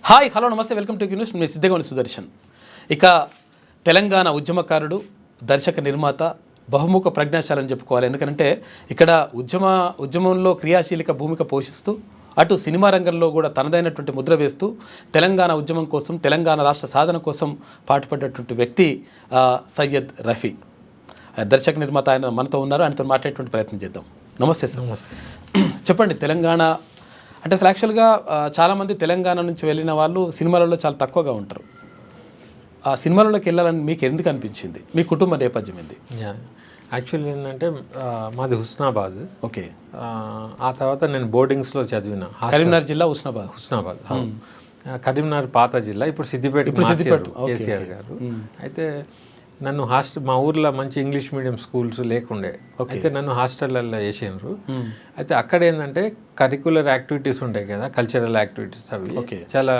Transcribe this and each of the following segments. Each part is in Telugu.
హాయ్ హలో నమస్తే వెల్కమ్ టు న్యూస్. మీ సిద్ధగోని సుదర్శన్. ఇక తెలంగాణ ఉద్యమకారుడు, దర్శక నిర్మాత, బహుముఖ ప్రజ్ఞాశాలని చెప్పుకోవాలి. ఎందుకంటే ఇక్కడ ఉద్యమంలో క్రియాశీలక భూమిక పోషిస్తూ అటు సినిమా రంగంలో కూడా తనదైనటువంటి ముద్ర వేస్తూ తెలంగాణ ఉద్యమం కోసం, తెలంగాణ రాష్ట్ర సాధన కోసం పాటుపడ్డటువంటి వ్యక్తి సయ్యద్ రఫీ. దర్శక నిర్మాత ఆయన మనతో ఉన్నారు. ఆయనతో మాట్లాడేటువంటి ప్రయత్నం చేద్దాం. నమస్తే సార్. నమస్తే. చెప్పండి, తెలంగాణ అంటే అసలు యాక్చువల్గా చాలామంది తెలంగాణ నుంచి వెళ్ళిన వాళ్ళు సినిమాలలో చాలా తక్కువగా ఉంటారు. ఆ సినిమాలలోకి వెళ్ళాలని మీకు ఎందుకు అనిపించింది? మీ కుటుంబ నేపథ్యం ఏంది? యాక్చువల్లీ ఏంటంటే మాది హుస్నాబాద్. ఓకే. ఆ తర్వాత నేను బోర్డింగ్స్లో చదివిన. కరీంనగర్ జిల్లా హుస్నాబాద్. కరీంనగర్ పాత జిల్లా, ఇప్పుడు సిద్దిపేట కేసీఆర్ గారు. అయితే నన్ను మా ఊర్లో మంచి ఇంగ్లీష్ మీడియం స్కూల్స్ లేకుండే. అయితే నన్ను హాస్టల్లో వేసిండ్రు. అయితే అక్కడ ఏంటంటే కరికులర్ యాక్టివిటీస్ ఉంటాయి కదా, కల్చరల్ యాక్టివిటీస్, అవి చాలా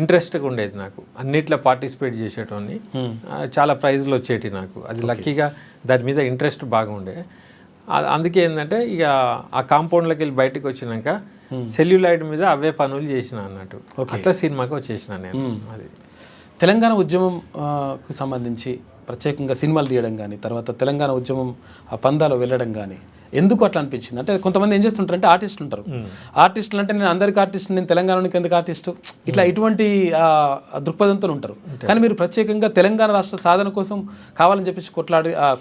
ఇంట్రెస్ట్గా ఉండేది నాకు. అన్నిట్లో పార్టిసిపేట్ చేసేటోని, చాలా ప్రైజ్లు వచ్చేటి నాకు. అది లక్కీగా దాని మీద ఇంట్రెస్ట్ బాగుండే. అందుకే ఏంటంటే ఇక ఆ కాంపౌండ్లోకి వెళ్ళి బయటకు వచ్చినాక సెల్యులాయిడ్ మీద అవే పనులు చేసిన అన్నట్టు. అట్లా సినిమాకి వచ్చేసిన నేను. అది తెలంగాణ ఉద్యమంకు సంబంధించి ప్రత్యేకంగా సినిమాలు తీయడం కానీ, తర్వాత తెలంగాణ ఉద్యమం ఆ పందాలో వెళ్ళడం కానీ ఎందుకు అట్లా అనిపించింది? అంటే కొంతమంది ఏం చేస్తుంటారంటే ఆర్టిస్టులు ఉంటారు. ఆర్టిస్టులు అంటే నేను అందరికి ఆర్టిస్ట్, నేను తెలంగాణకి ఎందుకు ఆర్టిస్టు, ఇటువంటి దృక్పథంతో ఉంటారు. కానీ మీరు ప్రత్యేకంగా తెలంగాణ రాష్ట్ర సాధన కోసం కావాలని చెప్పేసి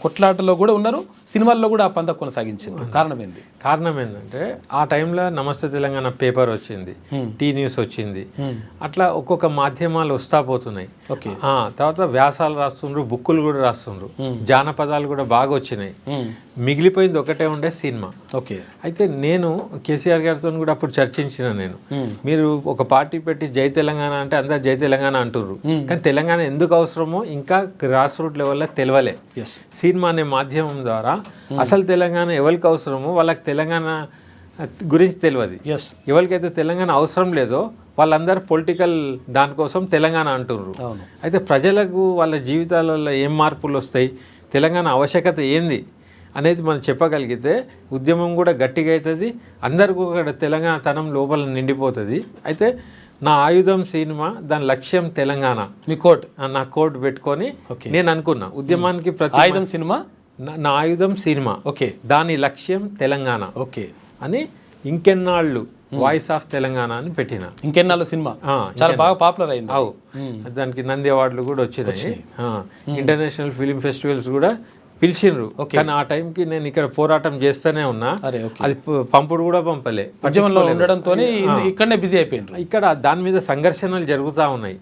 కొట్లాటలో కూడా ఉన్నారు, సినిమాల్లో కూడా ఆ పంద కొనసాగించింది. కారణం ఏంది? కారణం ఏంటంటే ఆ టైంలో నమస్తే తెలంగాణ పేపర్ వచ్చింది, టీ న్యూస్ వచ్చింది. అట్లా ఒక్కొక్క మాధ్యమాలు వస్తా పోతున్నాయి. తర్వాత వ్యాసాలు రాస్తుండ్రు, బుక్కులు కూడా రాస్తుండ్రు, జానపదాలు కూడా బాగా వచ్చినాయి. మిగిలిపోయింది ఒకటే ఉండే సినిమా. ఓకే. అయితే నేను కేసీఆర్ గారితో కూడా అప్పుడు చర్చించిన. మీరు ఒక పార్టీ పెట్టి జై తెలంగాణ అంటే అందరు జై తెలంగాణ అంటుర్రు, కానీ తెలంగాణ ఎందుకు అవసరమో ఇంకా గ్రాస్ రూట్ లెవెల్లో తెలవలే. సినిమా అనే మాధ్యమం ద్వారా అసలు తెలంగాణ ఎవరికి అవసరమో వాళ్ళకి తెలంగాణ గురించి తెలియదు. ఎవరికైతే తెలంగాణ అవసరం లేదో వాళ్ళందరూ పొలిటికల్ దానికోసం తెలంగాణ అంటుర్రు. అయితే ప్రజలకు వాళ్ళ జీవితాలలో ఏం మార్పులు వస్తాయి, తెలంగాణ ఆవశ్యకత ఏంది అనేది మనం చెప్పగలిగితే ఉద్యమం కూడా గట్టిగా అవుతుంది, అందరికీ కూడా తెలంగాణ తనం లోపల నిండిపోతుంది. అయితే నా ఆయుధం సినిమా దాని లక్ష్యం తెలంగాణ. మీ కోట్ నా కోట్ పెట్టుకొని నేను అనుకున్నా ఉద్యమానికి ప్రతి ఆయుధం సినిమా, నా ఆయుధం సినిమా. ఓకే. దాని లక్ష్యం తెలంగాణ. ఓకే అని ఇంకెన్నాళ్ళు వాయిస్ ఆఫ్ తెలంగాణ అని పెట్టిన. ఇంకెన్నాళ్ళు సినిమా చాలా బాగా పాపులర్ అయింది. దానికి నంది అవార్డులు కూడా వచ్చినాయి. ఇంటర్నేషనల్ ఫిలిం ఫెస్టివల్స్ కూడా పిలిచిండ్రు. కానీ ఆ టైంకి నేను ఇక్కడ పోరాటం చేస్తూనే ఉన్నా. అది పంపుడు కూడా పంపలే. ఉద్యమంలో ఉండడంతో ఇక్కడనే బిజీ అయిపోయింది. ఇక్కడ దాని మీద సంఘర్షణలు జరుగుతూ ఉన్నాయి.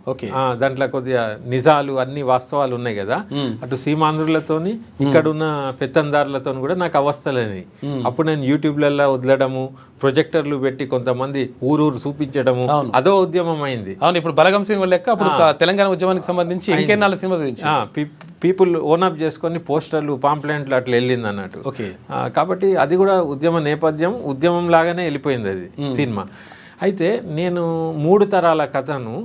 దాంట్లో కొద్దిగా నిజాలు అన్ని వాస్తవాలు ఉన్నాయి కదా. అటు సీమాంధ్రులతోని ఇక్కడున్న పెత్తందారులతో కూడా నాకు అవస్థలేని. అప్పుడు నేను యూట్యూబ్లలో వదలడము, ప్రొజెక్టర్లు పెట్టి కొంతమంది ఊరు చూపించడము, అదో ఉద్యమం అయింది. అవును. ఇప్పుడు బలగం సినిమా లెక్క అప్పుడు తెలంగాణ ఉద్యమానికి సంబంధించి ఇంకెన్నాళ్ళ సినిమా గురించి పీపుల్ ఓనప్ చేసుకొని పోస్టర్లు, పాంప్లెంట్లు అట్లా వెళ్ళింది అన్నట్టు. కాబట్టి అది కూడా ఉద్యమ నేపథ్యం, ఉద్యమం లాగానే వెళ్ళిపోయింది అది సినిమా. అయితే నేను 3 తరాల కథను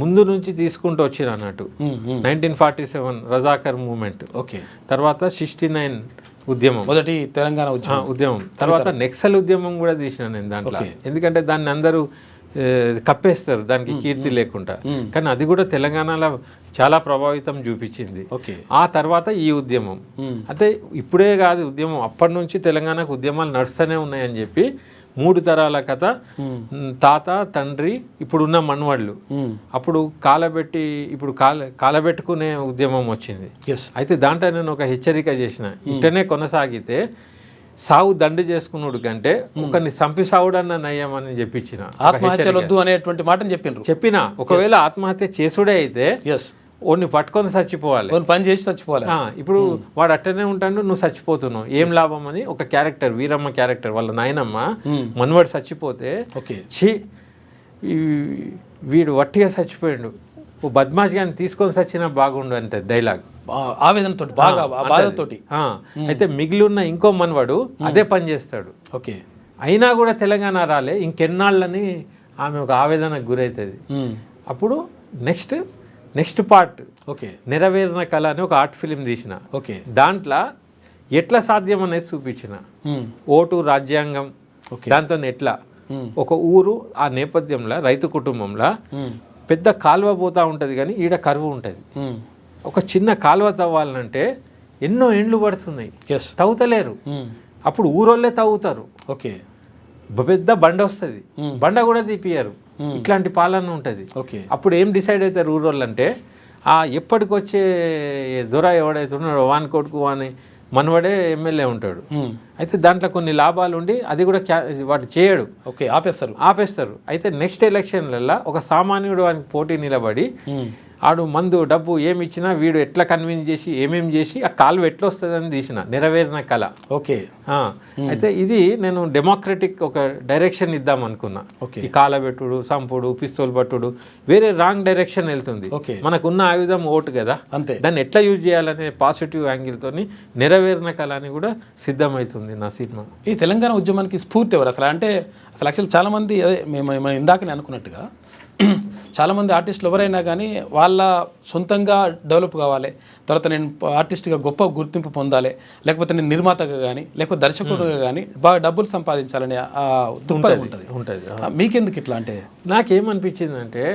ముందు నుంచి తీసుకుంటూ వచ్చిన అన్నట్టు. 1947 రజాకర్ మూమెంట్, తర్వాత 69 ఉద్యమం, మొదటి తెలంగాణ ఉద్యమం, తర్వాత నెక్సల్ ఉద్యమం కూడా తీసిన నేను దాంట్లో. ఎందుకంటే దాన్ని అందరూ కప్పేస్తారు దానికి కీర్తి లేకుండా, కానీ అది కూడా తెలంగాణలో చాలా ప్రభావితం చూపించింది. ఆ తర్వాత ఈ ఉద్యమం. అంటే ఇప్పుడే కాదు ఉద్యమం, అప్పటి నుంచి తెలంగాణకు ఉద్యమాలు నడుస్తూనే ఉన్నాయని చెప్పి 3 తరాల కథ, తాత, తండ్రి, ఇప్పుడున్న మన్వాళ్ళు, అప్పుడు ఇప్పుడు కాలబెట్టుకునే ఉద్యమం వచ్చింది. అయితే దాంట్లో నేను ఒక హెచ్చరిక చేసిన, ఇంటనే కొనసాగితే సావు దండు చేసుకున్నాడు కంటే ఒకరిని చంపి సావుడన్న నయ్యమని చెప్పించిన. ఆత్మహత్యలొద్దు అనేటువంటి మాటను చెప్పిన. ఒకవేళ ఆత్మహత్య చేసుడే అయితే ఓన్ని పట్టుకొని చచ్చిపోవాలి, పని చేసి చచ్చిపోవాలి. ఇప్పుడు వాడు అట్టనే ఉంటాడు, నువ్వు చచ్చిపోతున్నావు, ఏం లాభం అని ఒక క్యారెక్టర్, వీరమ్మ క్యారెక్టర్, వాళ్ళ నాయనమ్మ మనవాడు చచ్చిపోతే వీడు వట్టిగా చచ్చిపోయాడు, ఓ బద్మాష్ గాని తీసుకొని చచ్చినా బాగుండు అంటే డైలాగ్. ఆవేదనతో, బాగా బాధతోటి. అయితే మిగిలిన్న ఇంకో మనవాడు అదే పని చేస్తాడు. అయినా కూడా తెలంగాణ రాలే, ఇంకెన్నాళ్ళని ఆమె ఒక ఆవేదనకు గురవుతుంది. అప్పుడు నెక్స్ట్ పార్ట్ నెరవేరిన కళ అని ఒక ఆర్ట్ ఫిలిం తీసిన. దాంట్లో ఎట్లా సాధ్యం అనేది చూపించిన. ఓటు, రాజ్యాంగం, దాంతో ఎట్లా ఒక ఊరు ఆ నేపథ్యంలో రైతు కుటుంబంలో పెద్ద కాలువ పోతా ఉంటుంది కానీ ఈడ కరువు ఉంటుంది. ఒక చిన్న కాలువ తవ్వాలంటే ఎన్నో ఏండ్లు పడుతున్నాయి, తవ్వుతలేరు. అప్పుడు ఊరోళ్ళే తవ్వుతారు. ఓకే, పెద్ద బండ వస్తుంది, బండ కూడా తీపియారు. ఇట్లాంటి పాలన ఉంటుంది. అప్పుడు ఏం డిసైడ్ అవుతారు ఊరోళ్ళు అంటే, ఎప్పటికొచ్చే దొర ఎవడైతే ఉన్నాడో వాని కొడుకు వాని మనవడే ఎమ్మెల్యే ఉంటాడు. అయితే దాంట్లో కొన్ని లాభాలు ఉండి అది కూడా వాడు చేయడు, ఆపేస్తారు. అయితే నెక్స్ట్ ఎలక్షన్లలో ఒక సామాన్యుడు వానికి పోటీ నిలబడి ఆడు మందు డబ్బు ఏమి ఇచ్చినా వీడు ఎట్లా కన్విన్స్ చేసి ఏమేమి చేసి ఆ కాలువ ఎట్లా వస్తుందని తీసిన నెరవేరిన కళ. ఓకే, అయితే ఇది నేను డెమోక్రటిక్ ఒక డైరెక్షన్ ఇద్దాం అనుకున్నా. ఈ కాలబెట్టుడు, సంపుడు, పిస్తోల్ పట్టుడు వేరే రాంగ్ డైరెక్షన్ వెళ్తుంది. మనకున్న ఆయుధం ఓటు కదా, అంతే. దాన్ని ఎట్లా యూజ్ చేయాలనే పాజిటివ్ యాంగిల్తో నెరవేరిన కళ అని కూడా సిద్ధమవుతుంది నా సినిమా. ఈ తెలంగాణ ఉద్యమానికి స్ఫూర్తి ఎవరు అసలు? అంటే అసలు యాక్చువల్ చాలామంది అదే మేము ఇందాకనే అనుకున్నట్టుగా చాలామంది ఆర్టిస్టులు ఎవరైనా కానీ వాళ్ళ సొంతంగా డెవలప్ కావాలి, తర్వాత నేను ఆర్టిస్ట్గా గొప్ప గుర్తింపు పొందాలి, లేకపోతే నేను నిర్మాతగా కానీ లేకపోతే దర్శకుడుగా కానీ బాగా డబ్బులు సంపాదించాలని దృక్పథం ఉంటుంది. మీకెందుకు ఇట్లా? అంటే నాకేమనిపించిందంటే,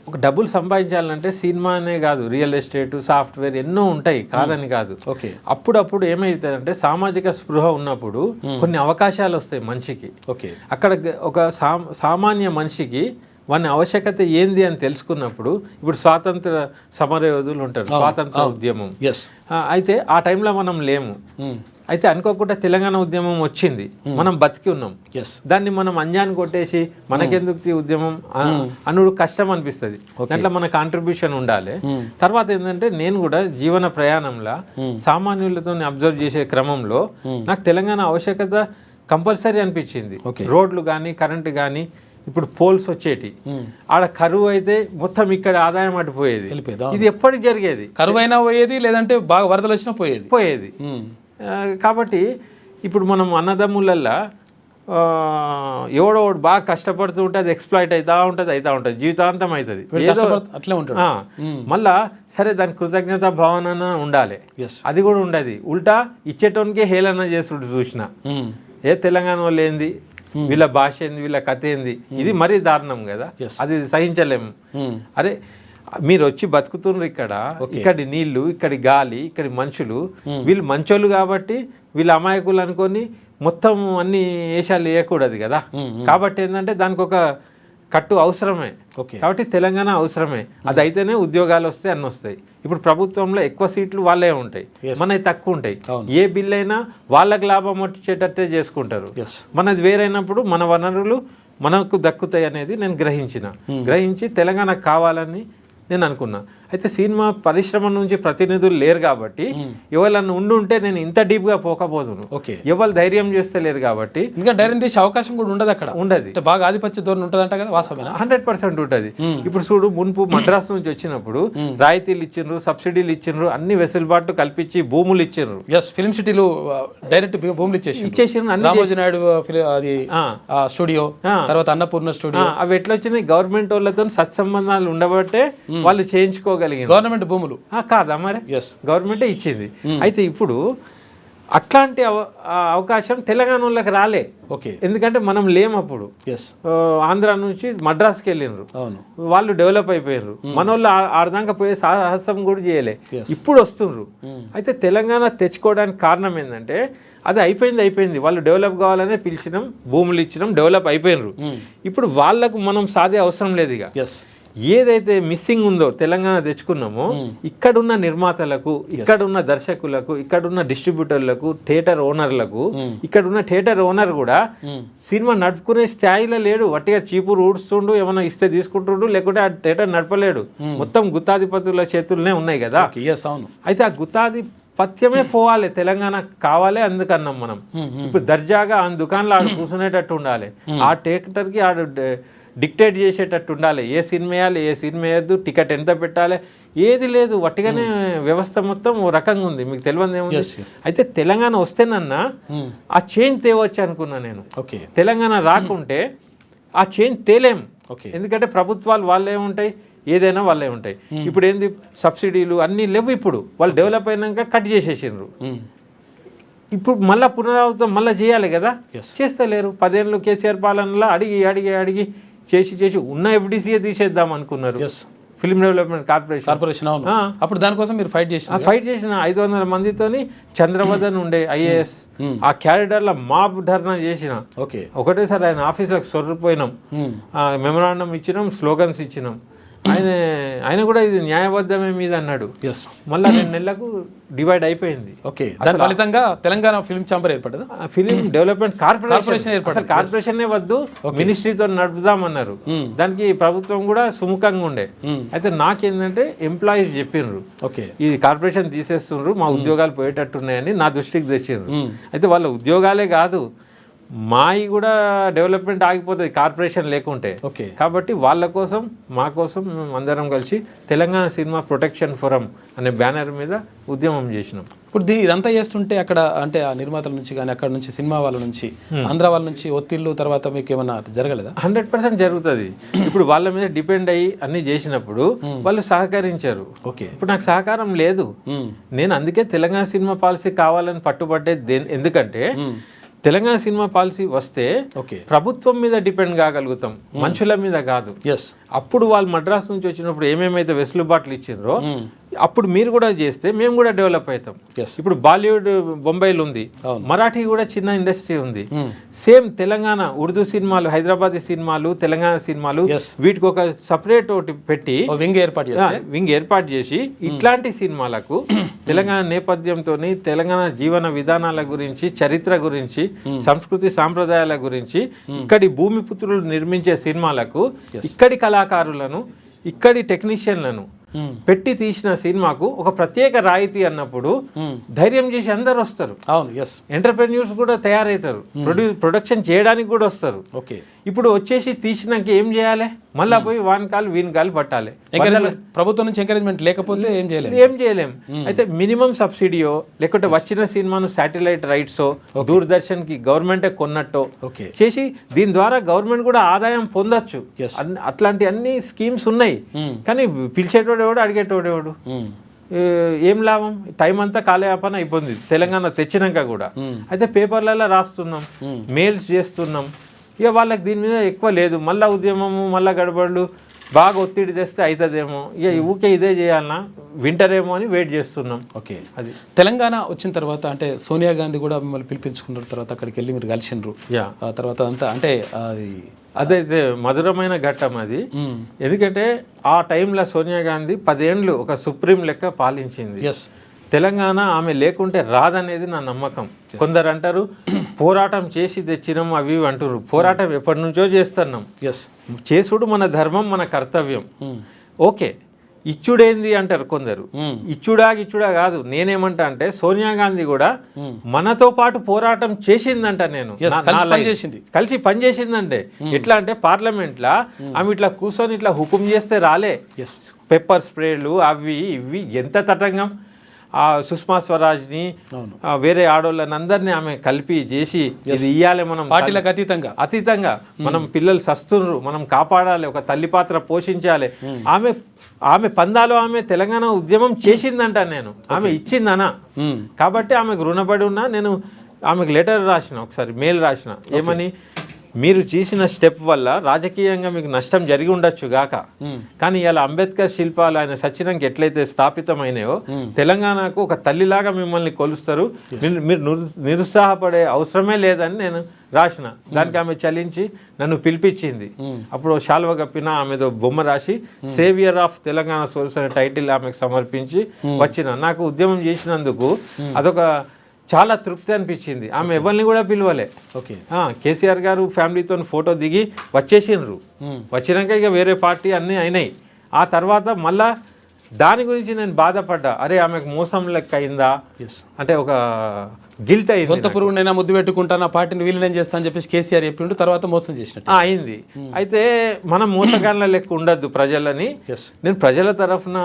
ఒక డబ్బులు సంపాదించాలంటే సినిమానే కాదు, రియల్ ఎస్టేట్, సాఫ్ట్వేర్ ఎన్నో ఉంటాయి, కాదని కాదు. ఓకే, అప్పుడప్పుడు ఏమవుతుందంటే సామాజిక స్పృహ ఉన్నప్పుడు కొన్ని అవకాశాలు వస్తాయి మనిషికి. ఓకే, అక్కడ ఒక సామాన్య మనిషికి వాని ఆవశ్యకత ఏంది అని తెలుసుకున్నప్పుడు, ఇప్పుడు స్వాతంత్ర సమరయోధులు ఉంటారు, స్వాతంత్ర ఉద్యమం. అయితే ఆ టైంలో మనం లేము. అయితే అనుకోకుండా తెలంగాణ ఉద్యమం వచ్చింది, మనం బతికి ఉన్నాం. దాన్ని మనం అంజాన్ని కొట్టేసి మనకెందుకు ఉద్యమం అనుడు కష్టం అనిపిస్తుంది. దాంట్లో మన కాంట్రిబ్యూషన్ ఉండాలి. తర్వాత ఏంటంటే, నేను కూడా జీవన ప్రయాణంలో సామాన్యులతో అబ్జర్వ్ చేసే క్రమంలో నాకు తెలంగాణ ఆవశ్యకత కంపల్సరీ అనిపించింది. రోడ్లు కానీ కరెంటు కానీ, ఇప్పుడు పోల్స్ వచ్చేటి, ఆడ కరువు అయితే మొత్తం ఇక్కడ ఆదాయం అటుపోయేది. ఇది ఎప్పటికి జరిగేది, కరువు అయినా పోయేది, లేదంటే బాగా వరదలు వచ్చినా పోయేది. కాబట్టి ఇప్పుడు మనం అన్నదమ్ములల్లా ఎవడో బాగా కష్టపడుతూ ఉంటే అది ఎక్స్ప్లాయిట్ అవుతూ ఉంటుంది, జీవితాంతం అవుతుంది. అట్లే ఉంటుంది. మళ్ళా సరే దాని కృతజ్ఞత భావన ఉండాలి, అది కూడా ఉండదు. ఉల్టా ఇచ్చేటోనికే హేళన చేసుడు చూసిన. తెలంగాణ వాళ్ళు ఏంది, వీళ్ళ భాష ఏంది, వీళ్ళ కథ ఏంది, ఇది మరీ దారుణం కదా, అది సహించలేము. అరే మీరు వచ్చి బతుకుతున్నారు ఇక్కడి నీళ్లు, ఇక్కడి గాలి, ఇక్కడి మనుషులు, వీళ్ళు మంచోళ్ళు కాబట్టి వీళ్ళ అమాయకులు అనుకొని మొత్తం అన్ని వేషాలు వేయకూడదు కదా. కాబట్టి ఏంటంటే దానికి ఒక కట్టు అవసరమే. కాబట్టి తెలంగాణ అవసరమే. అది అయితేనే ఉద్యోగాలు వస్తాయి, అన్నీ వస్తాయి. ఇప్పుడు ప్రభుత్వంలో ఎక్కువ సీట్లు వాళ్ళే ఉంటాయి, మనవి తక్కువ ఉంటాయి. ఏ బిల్ అయినా వాళ్ళకి లాభం వచ్చేటట్టే చేసుకుంటారు. మనది వేరైనప్పుడు మన వనరులు మనకు దక్కుతాయి అనేది నేను గ్రహించి తెలంగాణకు కావాలని నేను అనుకున్నా. అయితే సినిమా పరిశ్రమ నుంచి ప్రతినిధులు లేరు కాబట్టి, ఎవరన్నా ఉండుంటే నేను ఇంత డీప్గా పోకపోదును. ఎవరు ధైర్యం చేస్తే లేరు కాబట్టి, ఇంకా ధైర్యం చేసే అవకాశం కూడా ఉండదు అక్కడ. ఉండదు, బాగా ఆధిపత్య ధోరణి ఉంటుంది అంట కదా, వాస్తవమేనా? 100% ఉంటుంది. ఇప్పుడు చూడు, మున్పు మద్రాసు నుంచి వచ్చినప్పుడు రాయితీలు ఇచ్చిండ్రు, సబ్సిడీలు ఇచ్చిండ్రు, అన్ని వెసులుబాటు కల్పించి భూములు ఇచ్చిండ్రు. ఫిల్మ్ సిటీలు డైరెక్ట్ భూములు ఇచ్చేసిండ్రు. రామోజీ నాయుడు అది స్టూడియో, తర్వాత అన్నపూర్ణ స్టూడియో, అవి ఎట్లా వచ్చినాయి? గవర్నమెంట్ వాళ్ళతో సత్సంబంధాలు ఉండబట్టే వాళ్ళు చేయించుకో గవర్నమెంట్ భూములు కాదా మరి, గవర్నమెంటే ఇచ్చింది. అయితే ఇప్పుడు అట్లాంటి అవకాశం తెలంగాణ వాళ్ళకి రాలే. ఎందుకంటే మనం లేము అప్పుడు. ఆంధ్ర నుంచి మద్రాసుకి వెళ్ళినారు, వాళ్ళు డెవలప్ అయిపోయినారు. మన వాళ్ళు ఆడదాకా పోయే సాహసం కూడా చేయలే, ఇప్పుడు వస్తున్నారు. అయితే తెలంగాణ తెచ్చుకోవడానికి కారణం ఏంటంటే, అది అయిపోయింది, వాళ్ళు డెవలప్ కావాలనే పిలిచినాం, భూములు ఇచ్చినాం, డెవలప్ అయిపోయినారు. ఇప్పుడు వాళ్ళకు మనం సాధే అవసరం లేదు. ఇక ఏదైతే మిస్సింగ్ ఉందో తెలంగాణ తెచ్చుకున్నామో, ఇక్కడున్న నిర్మాతలకు, ఇక్కడున్న దర్శకులకు, ఇక్కడున్న డిస్ట్రిబ్యూటర్లకు, థియేటర్ ఓనర్లకు, ఇక్కడున్న థియేటర్ ఓనర్ కూడా సినిమా నడుపుకునే స్థాయిలో లేడు. వట్టిగా చీపురు ఊడుస్తుండు, ఏమైనా ఇస్తే తీసుకుంటుండు, లేకుంటే ఆ థియేటర్ నడపలేడు. మొత్తం గుత్తాధిపతుల చేతుల్లోనే ఉన్నాయి కదా. అయితే ఆ గుత్తాధిపత్యమే పోవాలి, తెలంగాణ కావాలి. అందుకన్నాం మనం ఇప్పుడు దర్జాగా ఆ దుకాణంలో ఆడు కూర్చునేటట్టు ఉండాలి, ఆ థియేటర్కి ఆడు డిక్టేట్ చేసేటట్టు ఉండాలి. ఏ సినిమా వేయాలి, ఏ సినిమా వేయద్దు, టికెట్ ఎంత పెట్టాలి, ఏది లేదు. వట్టిగానే వ్యవస్థ మొత్తం ఓ రకంగా ఉంది, మీకు తెలియదు ఏముంది. అయితే తెలంగాణ వస్తేనన్నా ఆ చేంజ్ తేవచ్చు అనుకున్నా నేను. తెలంగాణ రాకుంటే ఆ చేంజ్ తేలేం. ఎందుకంటే ప్రభుత్వాలు వాళ్ళే ఉంటాయి, ఏదైనా వాళ్ళే ఉంటాయి. ఇప్పుడు ఏంది, సబ్సిడీలు అన్నీ లేవు. ఇప్పుడు వాళ్ళు డెవలప్ అయినాక కట్ చేసేసిండ్రు. ఇప్పుడు మళ్ళీ పునరావృతం మళ్ళీ చేయాలి కదా, Yes. చేస్తలేరు. 10 ఏళ్ళు కేసీఆర్ పాలనలో అడిగి చేసి ఉన్న ఎఫ్డీసీఏ తీసేద్దాం అనుకున్నారు, ఎస్ ఫిల్మ్ డెవలప్మెంట్ కార్పొరేషన్ అవును. అప్పుడు దానికోసం మీరు ఫైట్ చేసిన ఫైట్ చేసిన 500 మందితోని చంద్రవదన్ ఉండే ఐఏఎస్ ఆ క్యారిడార్లో మాబ్ ధర్నా చేసిన. ఓకే ఒకటేసారి ఆయన ఆఫీసులకు సొర్రిపోయినాం, మెమరాండం ఇచ్చినాం, స్లోగన్స్ ఇచ్చినాం. ఆయన కూడా ఇది న్యాయబద్ధమే మీద అన్నాడు. ఎస్ మళ్ళీ 2 నెలలకు డివైడ్ అయిపోయింది. ఓకే దాని ఫలితంగా తెలంగాణ ఫిల్మ్ ఛాంబర్ ఏర్పడదా, ఫిలిం డెవలప్మెంట్ కార్పొరేషన్ అసలు కార్పొరేషనే వద్దు, మినిస్ట్రీతో నడుపుదామన్నారు. దానికి ప్రభుత్వం కూడా సుముఖంగా ఉండే. అయితే నాకేంటంటే ఎంప్లాయీస్ చెప్పిండ్రు ఓకే ఇది కార్పొరేషన్ తీసేస్తుండ్రు, మా ఉద్యోగాలు పోయేటట్టున్నాయని నా దృష్టికి తెచ్చిండ్రు. అయితే వాళ్ళ ఉద్యోగాలే కాదు, మాయి కూడా డెవలప్మెంట్ ఆగిపోతుంది కార్పొరేషన్ లేకుంటే. ఓకే కాబట్టి వాళ్ళ కోసం మా కోసం మేము అందరం కలిసి తెలంగాణ సినిమా ప్రొటెక్షన్ ఫోరం అనే బ్యానర్ మీద ఉద్యమం చేసినాం. ఇప్పుడు ఇదంతా చేస్తుంటే అక్కడ అంటే ఆ నిర్మాతల నుంచి కానీ అక్కడ నుంచి సినిమా వాళ్ళ నుంచి ఆంధ్ర వాళ్ళ నుంచి ఒత్తిళ్ళు తర్వాత మీకు ఏమన్నా జరగలేదా? 100% జరుగుతుంది. ఇప్పుడు వాళ్ళ మీద డిపెండ్ అయ్యి అన్ని చేసినప్పుడు వాళ్ళు సహకరించారు. ఓకే ఇప్పుడు నాకు సహకారం లేదు. నేను అందుకే తెలంగాణ సినిమా పాలసీ కావాలని పట్టుబట్టే. ఎందుకంటే తెలంగాణ సినిమా పాలసీ వస్తే ఓకే ప్రభుత్వం మీద డిపెండ్ కాగలుగుతాం, మనుషుల మీద కాదు. ఎస్ అప్పుడు వాళ్ళు మద్రాసు నుంచి వచ్చినప్పుడు ఏమేమైతే వెసులుబాట్లు ఇచ్చిండ్రో అప్పుడు మీరు కూడా చేస్తే మేము కూడా డెవలప్ అవుతాం. Yes. ఇప్పుడు బాలీవుడ్ బొంబాయిలో ఉంది, అవును. మరాఠీ కూడా చిన్న ఇండస్ట్రీ ఉంది. సేమ్ తెలంగాణ ఉర్దూ సినిమాలు, హైదరాబాదీ సినిమాలు, తెలంగాణ సినిమాలు Yes. వీటికి ఒక సపరేట్ ఒకటి పెట్టి వింగ్ ఏర్పాటు చేస్తే వింగ్ ఏర్పాటు చేసి ఇట్లాంటి సినిమాలకు తెలంగాణ నేపథ్యంతో తెలంగాణ జీవన విధానాల గురించి, చరిత్ర గురించి, సంస్కృతి సాంప్రదాయాల గురించి, ఇక్కడి భూమిపుత్రులు నిర్మించే సినిమాలకు ఇక్కడి కళాకారులను, ఇక్కడి టెక్నీషియన్లను పెట్టి తీసిన సినిమాకు ఒక ప్రత్యేక రాయితీ అన్నప్పుడు ధైర్యం చేసి అందరు వస్తారు. అవును ఎస్ ఎంటర్ప్రెన్యూర్స్ కూడా తయారవుతారు, ప్రొడక్షన్ చేయడానికి కూడా వస్తారు. ఓకే ఇప్పుడు వచ్చేసి తీసినాక ఏం చేయాలి, మళ్ళా పోయి వీని కాలు పట్టాలి. ప్రభుత్వం నుంచి ఎంకరేజ్మెంట్ లేకపోతే ఏం చేయలేం. అయితే మినిమం సబ్సిడీయో లేకుంటే వచ్చిన సినిమాను శాటిలైట్ రైట్సో దూరదర్శన్ కి గవర్నమెంటే కొన్నట్టో చేసి దీని ద్వారా గవర్నమెంట్ కూడా ఆదాయం పొందొచ్చు. అట్లాంటి అన్ని స్కీమ్స్ ఉన్నాయి. కానీ పిలిచేటోడేవాడు, అడిగేటోడేవాడు, ఏం లాభం? టైం అంతా కాలయాపన అయిపోయింది తెలంగాణ తెచ్చినాక కూడా. అయితే పేపర్లలో రాస్తున్నాం, మెయిల్స్ చేస్తున్నాం, ఇక వాళ్ళకి దీని మీద ఎక్కువ లేదు. మళ్ళీ ఉద్యమము, మళ్ళీ గడబడులు, బాగా ఒత్తిడి తెస్తే అవుతుందేమో, ఇక ఊకే ఇదే చేయాలన్నా వింటరేమో అని వెయిట్ చేస్తున్నాం. ఓకే అది తెలంగాణ వచ్చిన తర్వాత అంటే సోనియా గాంధీ కూడా మిమ్మల్ని పిలిపించుకున్న తర్వాత అక్కడికి వెళ్ళి మీరు కలిసిండ్రు. ఆ తర్వాత అంతా అంటే అదైతే మధురమైన ఘట్టం అది. ఎందుకంటే ఆ టైంలో సోనియా గాంధీ 10 ఏళ్ళు ఒక సుప్రీం లెక్క పాలించింది. తెలంగాణ ఆమె లేకుంటే రాదనేది నా నమ్మకం. కొందరు అంటారు పోరాటం చేసి తెచ్చినాం అవి అంటారు. పోరాటం ఎప్పటి నుంచో చేస్తున్నాం. చేసుడు మన ధర్మం, మన కర్తవ్యం. ఓకే, ఇచ్చుడేంది అంటారు కొందరు. ఇచ్చుడా కాదు. నేనేమంటా అంటే సోనియా గాంధీ కూడా మనతో పాటు పోరాటం చేసిందంట. నేను కలిసి పనిచేసిందంటే ఎట్లా అంటే పార్లమెంట్లో ఆమె ఇట్లా కూర్చొని ఇట్లా హుకుం చేస్తే రాలే. పెప్పర్ స్ప్రేలు అవి ఇవి ఎంత తతంగం. సుష్మా స్వరాజ్ని, వేరే ఆడోళ్ళని అందరినీ ఆమె కలిపి చేసి ఇది ఇయ్యాలి, మనం పార్టీలకు అతీతంగా మనం పిల్లలు సస్తున్నారు, మనం కాపాడాలి, ఒక తల్లి పాత్ర పోషించాలి. ఆమె పందాలో ఆమె తెలంగాణ ఉద్యమం చేసిందంట. నేను ఆమె ఇచ్చిందనా, కాబట్టి ఆమెకు రుణపడి ఉన్నా. నేను ఆమెకు లెటర్ రాసిన, ఒకసారి మెయిల్ రాసిన, ఏమని, మీరు చేసిన స్టెప్ వల్ల రాజకీయంగా మీకు నష్టం జరిగి ఉండొచ్చు గాక, కానీ ఇలా అంబేద్కర్ శిల్పాలు ఆయన సచ్చినంకి ఎట్లయితే స్థాపితమైనాయో తెలంగాణకు ఒక తల్లిలాగా మిమ్మల్ని కొలుస్తారు, మీరు నిరుత్సాహపడే అవసరమే లేదని నేను రాసిన. దానికి ఆమె చలించి నన్ను పిలిపించింది. అప్పుడు శాల్వ కప్పిన ఆమెతో బొమ్మ రాసి సేవియర్ ఆఫ్ తెలంగాణ సోల్స్ అనే టైటిల్ ఆమెకు సమర్పించి వచ్చిన. నాకు ఉద్యమం చేసినందుకు అదొక చాలా తృప్తి అనిపించింది. ఆమె ఎవరిని కూడా పిలవలే. కేసీఆర్ గారు ఫ్యామిలీతో ఫోటో దిగి వచ్చేసిండ్రు. వచ్చినాక ఇక వేరే పార్టీ అన్నీ అయినాయి. ఆ తర్వాత మళ్ళా దాని గురించి నేను బాధపడ్డా. అరే ఆమెకు మోసం లెక్క అయిందా అంటే ఒక గిల్ట్ అయింది. కొంత పురుగునైనా ముద్దు పెట్టుకుంటాను, పార్టీని విలీనం చేస్తా అని చెప్పేసి కేసీఆర్ చెప్పిండు. తర్వాత మోసం చేసినట్టు అయింది. అయితే మనం మోసగాళ్ళ లెక్క ఉండద్దు ప్రజలని. నేను ప్రజల తరఫున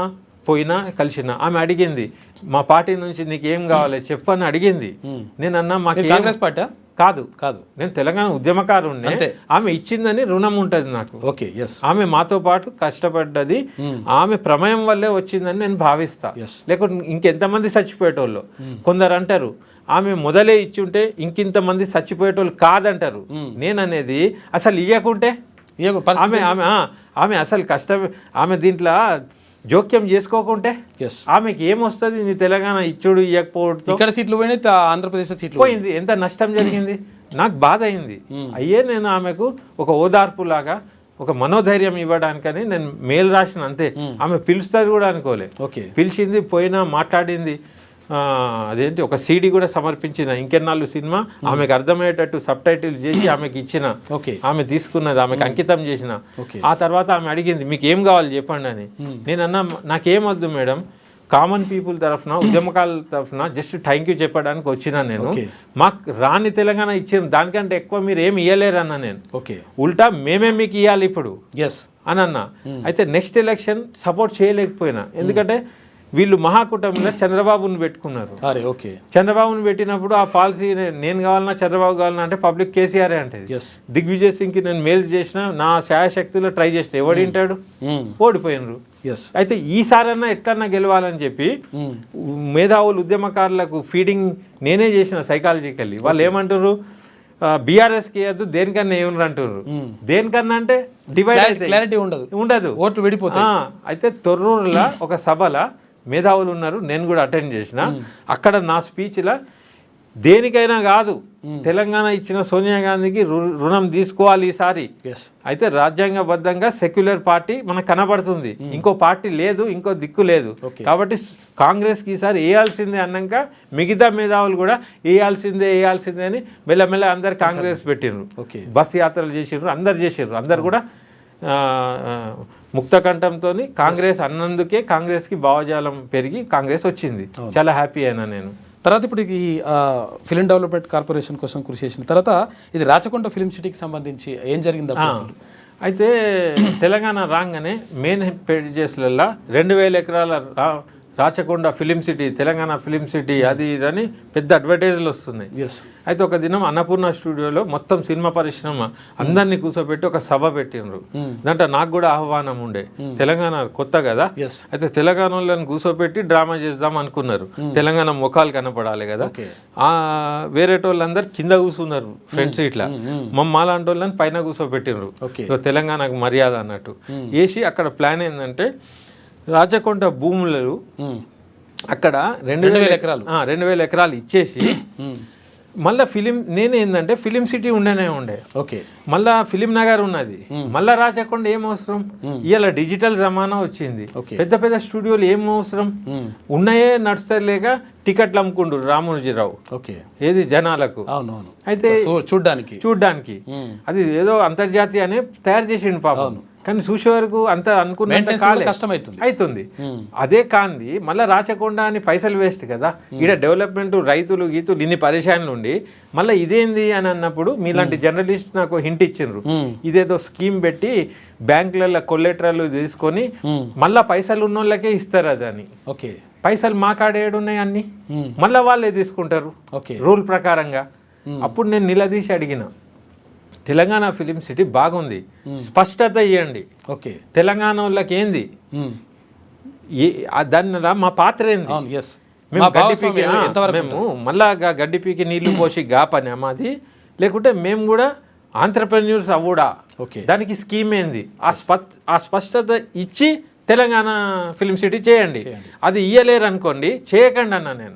పోయినా కలిసిన. ఆమె అడిగింది, మా పార్టీ నుంచి నీకు ఏం కావాలి చెప్పని అడిగింది. నేను అన్నా మాకు కాంగ్రెస్ పార్టీ కాదు, నేను తెలంగాణ ఉద్యమకారుణ్ణి. ఆమె ఇచ్చిందని రుణం ఉంటుంది నాకు. ఆమె మాతో పాటు కష్టపడ్డది, ఆమె ప్రమేయం వల్లే వచ్చిందని నేను భావిస్తా. లేకుంటే ఇంకెంతమంది చచ్చిపోయేటోళ్ళు. కొందరు అంటారు ఆమె మొదలే ఇచ్చుంటే ఇంకింతమంది చచ్చిపోయేటోళ్ళు కాదంటారు. నేననేది అసలు ఇవ్వకుంటే ఆమె అసలు కష్టం, ఆమె దీంట్లో జోక్యం చేసుకోకుంటే ఆమెకి ఏమొస్తుంది? నీ తెలంగాణ ఇచ్చుడు ఇవ్వకపోవడంతో ఇక్కడ సీట్లు పోయినాయి, ఆంధ్రప్రదేశ్లో సీట్లు పోయింది. ఎంత నష్టం జరిగింది, నాకు బాధ అయింది. అయ్యే నేను ఆమెకు ఒక ఓదార్పులాగా ఒక మనోధైర్యం ఇవ్వడానికని నేను మెయిల్ రాసిన, అంతే. ఆమె పిలుస్తుంది కూడా అనుకోలే, పిలిచింది, పోయినా మాట్లాడింది. అదేంటి ఒక సీడీ కూడా సమర్పించిన, ఇంకెన్నాళ్ళు సినిమా ఆమెకు అర్థమయ్యేటట్టు సబ్ టైటిల్ చేసి ఆమెకి ఇచ్చిన, ఆమె తీసుకున్నది, ఆమెకు అంకితం చేసిన. ఆ తర్వాత ఆమె అడిగింది మీకు ఏం కావాలి చెప్పండి అని. నేను అన్నా నాకేమొద్దు మేడం, కామన్ పీపుల్ తరఫున, ఉద్యమకాల తరఫున జస్ట్ థ్యాంక్ యూ చెప్పడానికి వచ్చినా నేను. మాకు రాని తెలంగాణ ఇచ్చారు, దానికంటే ఎక్కువ మీరు ఏమి ఇవ్వలేరు అన్న నేను. ఉల్టా మేమే మీకు ఇవ్వాలి ఇప్పుడు అని అన్నా. అయితే నెక్స్ట్ ఎలక్షన్ సపోర్ట్ చేయలేకపోయినా, ఎందుకంటే వీళ్ళు మహాకూటమిలో చంద్రబాబుని పెట్టుకున్నారు. చంద్రబాబుని పెట్టినప్పుడు ఆ పాలసీ నేను కావాలన్నా చంద్రబాబు కావాలన్నా అంటే పబ్లిక్ కేసీఆర్ అంటే దిగ్విజయ్ సింగ్కి నేను మేలు చేసిన, నా శాయశక్తిలో ట్రై చేసిన, ఎవడింటాడు, ఓడిపోయినరు. అయితే ఈసారన్నా ఎట్లన్నా గెలవాలని చెప్పి మేధావులు ఉద్యమకారులకు ఫీడింగ్ నేనే చేసిన సైకాలజికల్లీ. వాళ్ళు ఏమంటారు, బీఆర్ఎస్కి వేయద్దు, దేనికన్నా ఏమన్నారు అంటారు. దేనికన్నా అంటే డివైడ్ అయితే ఉండదు, ఓట్లు విడిపోతాయి. అయితే తొర్రూరులో ఒక సభలో మేధావులు ఉన్నారు, నేను కూడా అటెండ్ చేసిన. అక్కడ నా స్పీచ్లో దేనికైనా కాదు, తెలంగాణ ఇచ్చిన సోనియా గాంధీకి రుణం తీసుకోవాలి ఈసారి. అయితే రాజ్యాంగబద్ధంగా సెక్యులర్ పార్టీ మనకు కనబడుతుంది, ఇంకో పార్టీ లేదు, ఇంకో దిక్కు లేదు. కాబట్టి కాంగ్రెస్కి ఈసారి వేయాల్సిందే అన్నాక మిగతా మేధావులు కూడా వేయాల్సిందే అని మెల్లమెల్ల అందరు కాంగ్రెస్ పెట్టిండ్రు, బస్ యాత్రలు చేసిర్రు, అందరు చేసిర్రు. అందరు కూడా ముక్తకంఠంతో కాంగ్రెస్ అన్నందుకే కాంగ్రెస్కి భావజాలం పెరిగి కాంగ్రెస్ వచ్చింది. చాలా హ్యాపీ అయినా నేను. తర్వాత ఇప్పుడు ఈ ఫిలిం డెవలప్మెంట్ కార్పొరేషన్ కోసం కృషి చేసిన తర్వాత ఇది రాచకొండ ఫిలిం సిటీకి సంబంధించి ఏం జరిగింది? అయితే తెలంగాణ రాగానే మెయిన్ పేజెస్లలో 2000 ఎకరాల Rachakonda film city, Telangana film city, అది ఇదని పెద్ద అడ్వర్టైజ్లు వస్తున్నాయి. అయితే ఒక దినం అన్నపూర్ణ స్టూడియోలో మొత్తం సినిమా పరిశ్రమ అందరినీ కూర్చోబెట్టి ఒక సభ పెట్టినరు. దాంట్లో నాకు కూడా ఆహ్వానం ఉండే, తెలంగాణ కొత్త కదా, అయితే తెలంగాణ వాళ్ళని కూర్చోబెట్టి డ్రామా చేద్దాం అనుకున్నారు. తెలంగాణ ముఖాలు కనపడాలి కదా. వేరే వాళ్ళందరూ కింద కూర్చున్నారు ఫ్రెండ్స్, ఇట్లా మాలాంటి వాళ్ళని పైన కూర్చోబెట్టినరు. తెలంగాణకు మర్యాద అన్నట్టు వేసి అక్కడ ప్లాన్ ఏంటంటే రాచకొండ భూములు అక్కడ 2000 ఎకరాలు ఇచ్చేసి మళ్ళీ నేనేందంటే ఫిలిం సిటీ ఉండే మళ్ళా ఫిలిం నగర్ ఉన్నది, మళ్ళా రాచకొండ ఏం అవసరం? ఇవాళ డిజిటల్ జమానా వచ్చింది, పెద్ద పెద్ద స్టూడియోలు ఏం అవసరం? ఉన్నాయే నడుస్తలేక టికెట్లు అమ్ముకుండు రామోజీరావు, ఏది జనాలకు. అయితే చూడ్డానికి అది ఏదో అంతర్జాతీయ అనే తయారు చేసిండు పాపం. కానీ చూసే వరకు అంత అనుకున్నంత అవుతుంది. అదే కాంది మళ్ళీ రాచకొండ అని పైసలు వేస్ట్ కదా. ఈడ డెవలప్మెంట్, రైతులు గీతులు ఇన్ని పరిశానులు ఉండి మళ్ళీ ఇదేంది అని అన్నప్పుడు మీలాంటి జర్నలిస్ట్ నాకు హింట్ ఇచ్చిండ్రు, ఇదేదో స్కీమ్ పెట్టి బ్యాంకులలో కొల్లెటరాలు తీసుకొని మళ్ళీ పైసలు ఉన్న వాళ్ళకే ఇస్తారు అది అని. పైసలు మా కాడ ఏడున్నాయి అన్ని, మళ్ళీ వాళ్ళే తీసుకుంటారు రూల్ ప్రకారంగా. అప్పుడు నేను నిలదీసి అడిగిన, తెలంగాణ ఫిలిం సిటీ బాగుంది, స్పష్టత ఇవ్వండి, తెలంగాణ వాళ్ళకి ఏంది, దాని మా పాత్ర ఏంది, మేము మళ్ళా గడ్డి పీకి నీళ్లు పోసి గా పని మాది, లేకుంటే మేము కూడా ఆంటర్‌ప్రెన్యూర్స్ అవ్వడా, దానికి స్కీమ్ ఏంది, ఆ స్పష్టత ఇచ్చి తెలంగాణ ఫిలిం సిటీ చేయండి. అది ఇయ్యలేరు అనుకోండి, చేయకండి అన్న నేను.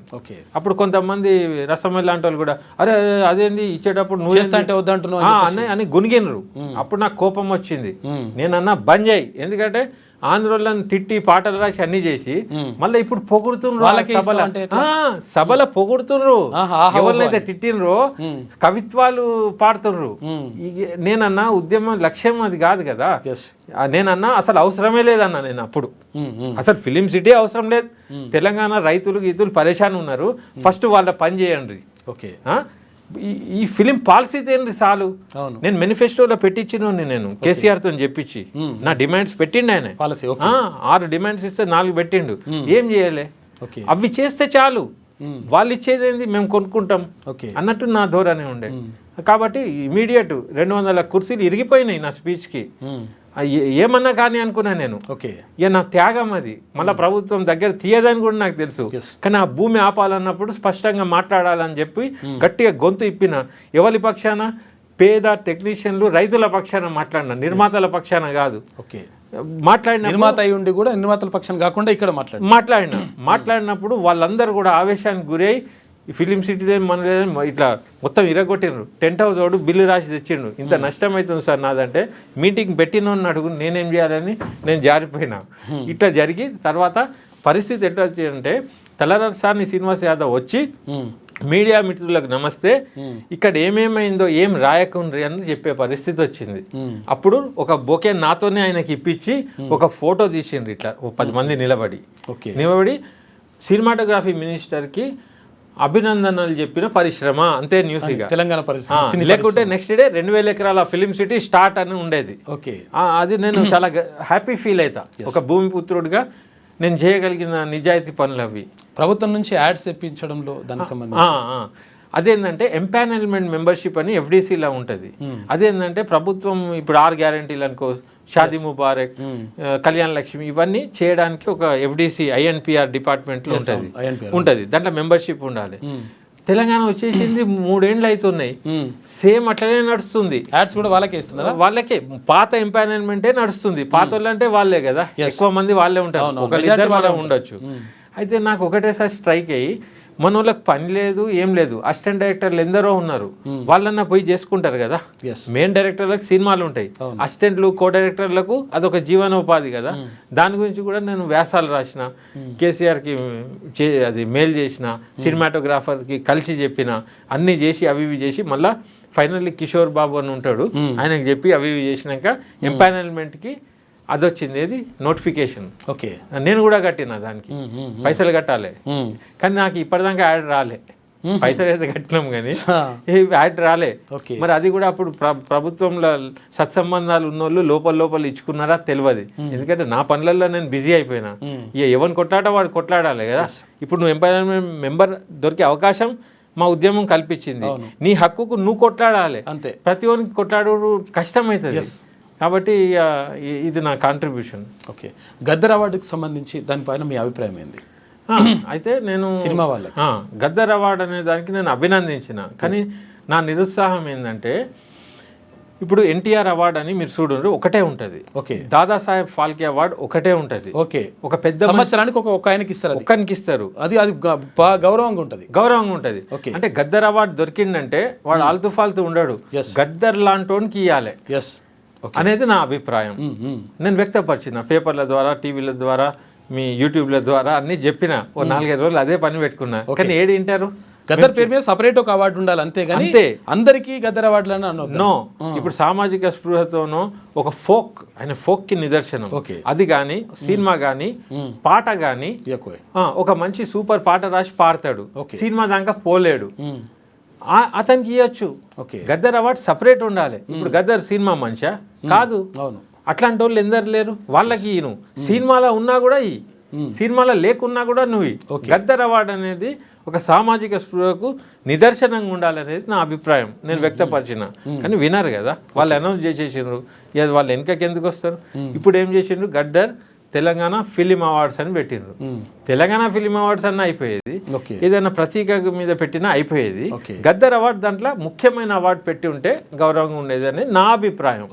అప్పుడు కొంతమంది రసమల్ లాంటి వాళ్ళు కూడా అరే అదేంది ఇచ్చేటప్పుడు నువ్వు అని గునిగినరు. అప్పుడు నాకు కోపం వచ్చింది. నేనన్నా బంద్ చేయి, ఎందుకంటే ఆంధ్రోళ్ళని తిట్టి పాటలు రాసి అన్ని చేసి మళ్ళీ ఇప్పుడు పొగుడుతుండ్రు, సభలో పొగుడుతుండ్రు, ఎవరినైతే తిట్టినరో కవిత్వాలు పాడుతుండ్రు. నేనన్నా ఉద్యమం లక్ష్యం అది కాదు కదా. నేనన్నా అసలు అవసరమే లేదన్నా నేను అప్పుడు, అసలు ఫిలిం సిటీ అవసరం లేదు, తెలంగాణ రైతులు గీతులు పరేషాన్ ఉన్నారు, ఫస్ట్ వాళ్ళ పని చేయండి. ఈ ఫిలిం పాలసీ తేండి చాలు. నేను మేనిఫెస్టోలో పెట్టించిన నేను కేసీఆర్తో చెప్పించి నా డిమాండ్స్ పెట్టిండు ఆయన. 6 డిమాండ్స్ ఇస్తే 4 పెట్టిండు. ఏం చేయాలి, అవి చేస్తే చాలు, వాళ్ళు ఇచ్చేది ఏంది మేము కొనుక్కుంటాం అన్నట్టు నా ధోరణి ఉండే. కాబట్టి ఇమీడియట్ 200 కుర్చీలు ఇరిగిపోయినాయి నా స్పీచ్కి. ఏమన్నా కానీ అనుకున్నా నేను. ఓకే, ఇక నా త్యాగం అది. మళ్ళీ ప్రభుత్వం దగ్గర తీయదని కూడా నాకు తెలుసు. కానీ ఆ భూమి ఆపాలన్నప్పుడు స్పష్టంగా మాట్లాడాలని చెప్పి గట్టిగా గొంతు ఇప్పిన. ఎవరి పక్షాన? పేద టెక్నీషియన్లు, రైతుల పక్షాన మాట్లాడిన, నిర్మాతల పక్షాన కాదు. ఓకే, మాట్లాడిన నిర్మాత అయి ఉండి కూడా నిర్మాతల పక్షాన కాకుండా ఇక్కడ మాట్లాడినప్పుడు వాళ్ళందరూ కూడా ఆవేశానికి గురై ఫిలిం సిటీ మన ఇట్లా మొత్తం ఇరగొట్టిండ్రు. టెంట్ హౌస్ వాడు బిల్లు రాసి తెచ్చిండు, ఇంత నష్టం అవుతుంది సార్ నాదంటే. మీటింగ్ పెట్టినోని అడుగు నేనేం చేయాలని నేను జారిపోయినా. ఇట్లా జరిగి తర్వాత పరిస్థితి ఎట్లా వచ్చిందంటే తెల్లవారుసారి శ్రీనివాస్ యాదవ్ వచ్చి మీడియా మిత్రులకు నమస్తే, ఇక్కడ ఏమేమైందో ఏం రాయకుండ్రి అని చెప్పే పరిస్థితి వచ్చింది. అప్పుడు ఒక బొకే నాతోనే ఆయనకి ఇప్పించి ఒక ఫోటో తీసిండ్రు ఇట్లా 10 మంది నిలబడి సినిమాటోగ్రఫీ మినిస్టర్కి అభినందనలు చెప్పిన పరిశ్రమ అంతే న్యూస్. ఇక తెలంగాణ పరిశ్రమ లేకుంటే నెక్స్ట్ డే 2000 ఎకరాల ఫిలిం సిటీ స్టార్ట్ అని ఉండేది. ఓకే, అది నేను చాలా హ్యాపీ ఫీల్ అవుతా. ఒక భూమిపుత్రుడిగా నేను చేయగలిగిన నిజాయితీ పనులు అవి. ప్రభుత్వం నుంచి యాడ్స్ తెప్పించడంలో దానికి సంబంధించి అదేంటంటే ఎంపానల్మెంట్ మెంబర్షిప్ అని ఎఫ్డీసీలా ఉంటుంది. అదేంటంటే ప్రభుత్వం ఇప్పుడు 6 గ్యారంటీలు అనుకో, షాదీ ముబారక్, కళ్యాణ లక్ష్మి, ఇవన్నీ చేయడానికి ఒక ఎఫ్డీసీ ఐఎన్పిఆర్ డిపార్ట్మెంట్లో ఉంటుంది. దాంట్లో మెంబర్షిప్ ఉండాలి. తెలంగాణ వచ్చేసింది 3 ఏళ్ళు అవుతున్నాయి, సేమ్ అట్లనే నడుస్తుంది. యాడ్స్ కూడా వాళ్ళకే ఇస్తున్నారు. వాళ్ళకే పాత ఎంపానల్మెంటే నడుస్తుంది. పాత వాళ్ళు అంటే వాళ్ళే కదా, ఎక్కువ మంది వాళ్ళే ఉంటారు, ఒకరిద్దరు వాళ్ళే ఉండొచ్చు. అయితే నాకు ఒకటేసారి స్ట్రైక్ అయ్యి, మన వాళ్ళకి పని లేదు ఏం లేదు, అసిస్టెంట్ డైరెక్టర్లు ఎందరో ఉన్నారు, వాళ్ళన్నా పోయి చేసుకుంటారు కదా. మెయిన్ డైరెక్టర్లకు సినిమాలు ఉంటాయి, అసిస్టెంట్లు కో డైరెక్టర్లకు అదొక జీవనోపాధి కదా. దాని గురించి కూడా నేను వ్యాసాలు రాసిన, కేసీఆర్కి అది మెయిల్ చేసిన, సినిమాటోగ్రాఫర్కి కలిసి చెప్పిన, అన్నీ చేసి అవి ఇవి చేసి మళ్ళీ ఫైనల్లీ కిషోర్ బాబు అని ఉంటాడు, ఆయనకు చెప్పి అవి ఇవి చేసినాక ఎంపానల్మెంట్కి అది వచ్చింది, ఏది నోటిఫికేషన్. ఓకే, నేను కూడా కట్టిన, దానికి పైసలు కట్టాలి. కానీ నాకు ఇప్పటిదాకా యాడ్ రాలే. పైసలు అయితే కట్టినాం కానీ యాడ్ రాలే. మరి అది కూడా అప్పుడు ప్రభుత్వంలో సత్సంబంధాలు ఉన్నోళ్ళు లోపల ఇచ్చుకున్నారా తెలియదు. ఎందుకంటే నా పనులలో నేను బిజీ అయిపోయినా. ఇక ఎవరిని కొట్లాట వాడు కొట్లాడాలి కదా. ఇప్పుడు నువ్వు ఎంపానల్మెంట్ మెంబర్ దొరికే అవకాశం మా ఉద్యమం కల్పించింది. నీ హక్కుకు నువ్వు కొట్లాడాలి, అంతే. ప్రతి ఒక్కరికి కొట్లాడు కష్టం అవుతుంది. కాబట్టి ఇది నా కాంట్రిబ్యూషన్. ఓకే, గద్దర్ అవార్డుకి సంబంధించి దానిపైన మీ అభిప్రాయం ఏంది? అయితే నేను సినిమా వాళ్ళ గద్దర్ అవార్డు అనే దానికి నేను అభినందించిన, కానీ నా నిరుత్సాహం ఏంటంటే ఇప్పుడు ఎన్టీఆర్ అవార్డు అని మీరు చూడండి ఒకటే ఉంటుంది. ఓకే, దాదాసాహెబ్ ఫాల్కే అవార్డు ఒకటే ఉంటుంది. ఓకే, ఒక పెద్ద సంవత్సరానికి ఒక ఆయనకి ఇస్తారు, ఒక్కనికి ఇస్తారు. అది గౌరవంగా ఉంటుంది. అంటే గద్దర్ అవార్డు దొరికిందంటే వాడు ఆల్తు ఫాల్తు ఉండడు, గద్దర్ లాంటోనికి ఇవ్వాలి అనేది నా అభిప్రాయం. నేను వ్యక్తపరిచిన పేపర్ల ద్వారా, టీవీల ద్వారా, మీ యూట్యూబ్ల ద్వారా అన్ని చెప్పిన. 4-5 రోజులు అదే పని పెట్టుకున్నా, కానీ ఏడు వింటారు? గద్దర్ పేరు మీద సపరేట్ ఒక అవార్డు ఉండాలి, అంతేగాని అందరికీ గద్దర్ అవార్డులను నో. ఇప్పుడు సామాజిక స్పృహతోనో ఒక ఫోక్, ఆయన ఫోక్ కి నిదర్శనం. అది కానీ సినిమా కానీ పాట కానీ, ఒక మంచి సూపర్ పాట రాసి పాడతాడు, సినిమా దాకా పోలేడు, అతనికి ఇవ్వచ్చు. గద్దర్ అవార్డు సపరేట్ ఉండాలి. ఇప్పుడు గద్దర్ సినిమా మనిషా కాదు, అట్లాంటి వాళ్ళు ఎందరు లేరు, వాళ్ళకి ఈను. సినిమాలో ఉన్నా కూడా సినిమాలో లేకున్నా కూడా నువ్వు. గద్దర్ అవార్డు అనేది ఒక సామాజిక స్పృహకు నిదర్శనంగా ఉండాలనేది నా అభిప్రాయం. నేను వ్యక్తపరిచిన, కానీ వినరు కదా. వాళ్ళు అనౌన్స్ చేసేసిండ్రు, వాళ్ళు వెనకకి ఎందుకు వస్తారు? ఇప్పుడు ఏం చేసిండ్రు, గద్దర్ తెలంగాణ ఫిలిం అవార్డ్స్ అని పెట్టిండ్రు. తెలంగాణ ఫిలిం అవార్డ్స్ అన్న అయిపోయేది, ఏదైనా ప్రతీక మీద పెట్టినా అయిపోయేది. గద్దర్ అవార్డు దాంట్లో ముఖ్యమైన అవార్డు పెట్టి ఉంటే గౌరవంగా ఉండేది అనేది నా అభిప్రాయం.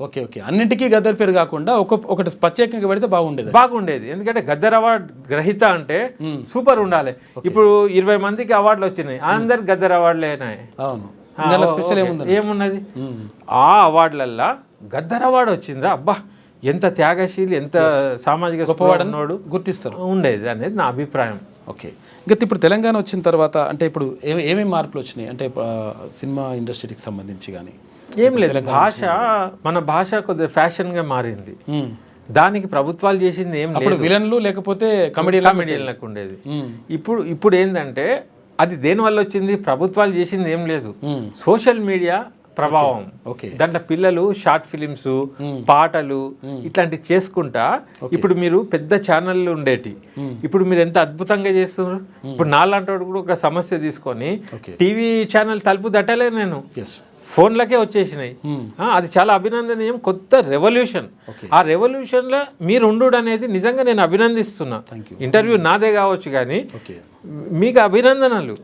అన్నింటికీ గద్దర్ పేరు కాకుండా ఒకటి ప్రత్యేకంగా పెడితే బాగుండేది. ఎందుకంటే గద్దర్ అవార్డు గ్రహీత అంటే సూపర్ ఉండాలి. ఇప్పుడు 20 మందికి అవార్డులు వచ్చినాయి, అందరు గద్దర్ అవార్డులేనాయి. ఏమున్నది? ఆ అవార్డులల్లా గద్దర్ అవార్డు వచ్చిందా, అబ్బా ఎంత త్యాగశీలి, ఎంత సామాజిక గొప్పవాడన్నాడు గుర్తిస్తారు ఉండేది అనేది నా అభిప్రాయం. ఓకే, ఇంకా ఇప్పుడు తెలంగాణ వచ్చిన తర్వాత అంటే ఇప్పుడు ఏమేమి మార్పులు వచ్చినాయి అంటే సినిమా ఇండస్ట్రీకి సంబంధించి కానీ? ఏం లేదు, మన భాష కొద్దిగా ఫ్యాషన్గా మారింది. దానికి ప్రభుత్వాలు చేసింది ఏం లేదు. విలన్లు లేకపోతే కమెడియన్లకు ఉండేది. ఇప్పుడు ఏంటంటే అది దేనివల్ల వచ్చింది? ప్రభుత్వాలు చేసింది ఏం లేదు, సోషల్ మీడియా ప్రభావం. దాంట్లో పిల్లలు షార్ట్ ఫిలిమ్స్, పాటలు ఇట్లాంటివి చేసుకుంటా. ఇప్పుడు మీరు పెద్ద ఛానళ్ళు ఉండేటి, ఇప్పుడు మీరు ఎంత అద్భుతంగా చేస్తున్నారు. ఇప్పుడు నాలాంటి కూడా ఒక సమస్య తీసుకొని టీవీ ఛానల్ తలుపు తట్టలే నేను, ఫోన్లకే వచ్చేసినాయి. అది చాలా అభినందనీయం, కొత్త రెవల్యూషన్. ఆ రెవల్యూషన్లో మీరు ఉండు అనేది నిజంగా నేను అభినందిస్తున్నా. ఇంటర్వ్యూ నాదే కావచ్చు కానీ మీకు అభినందనలు.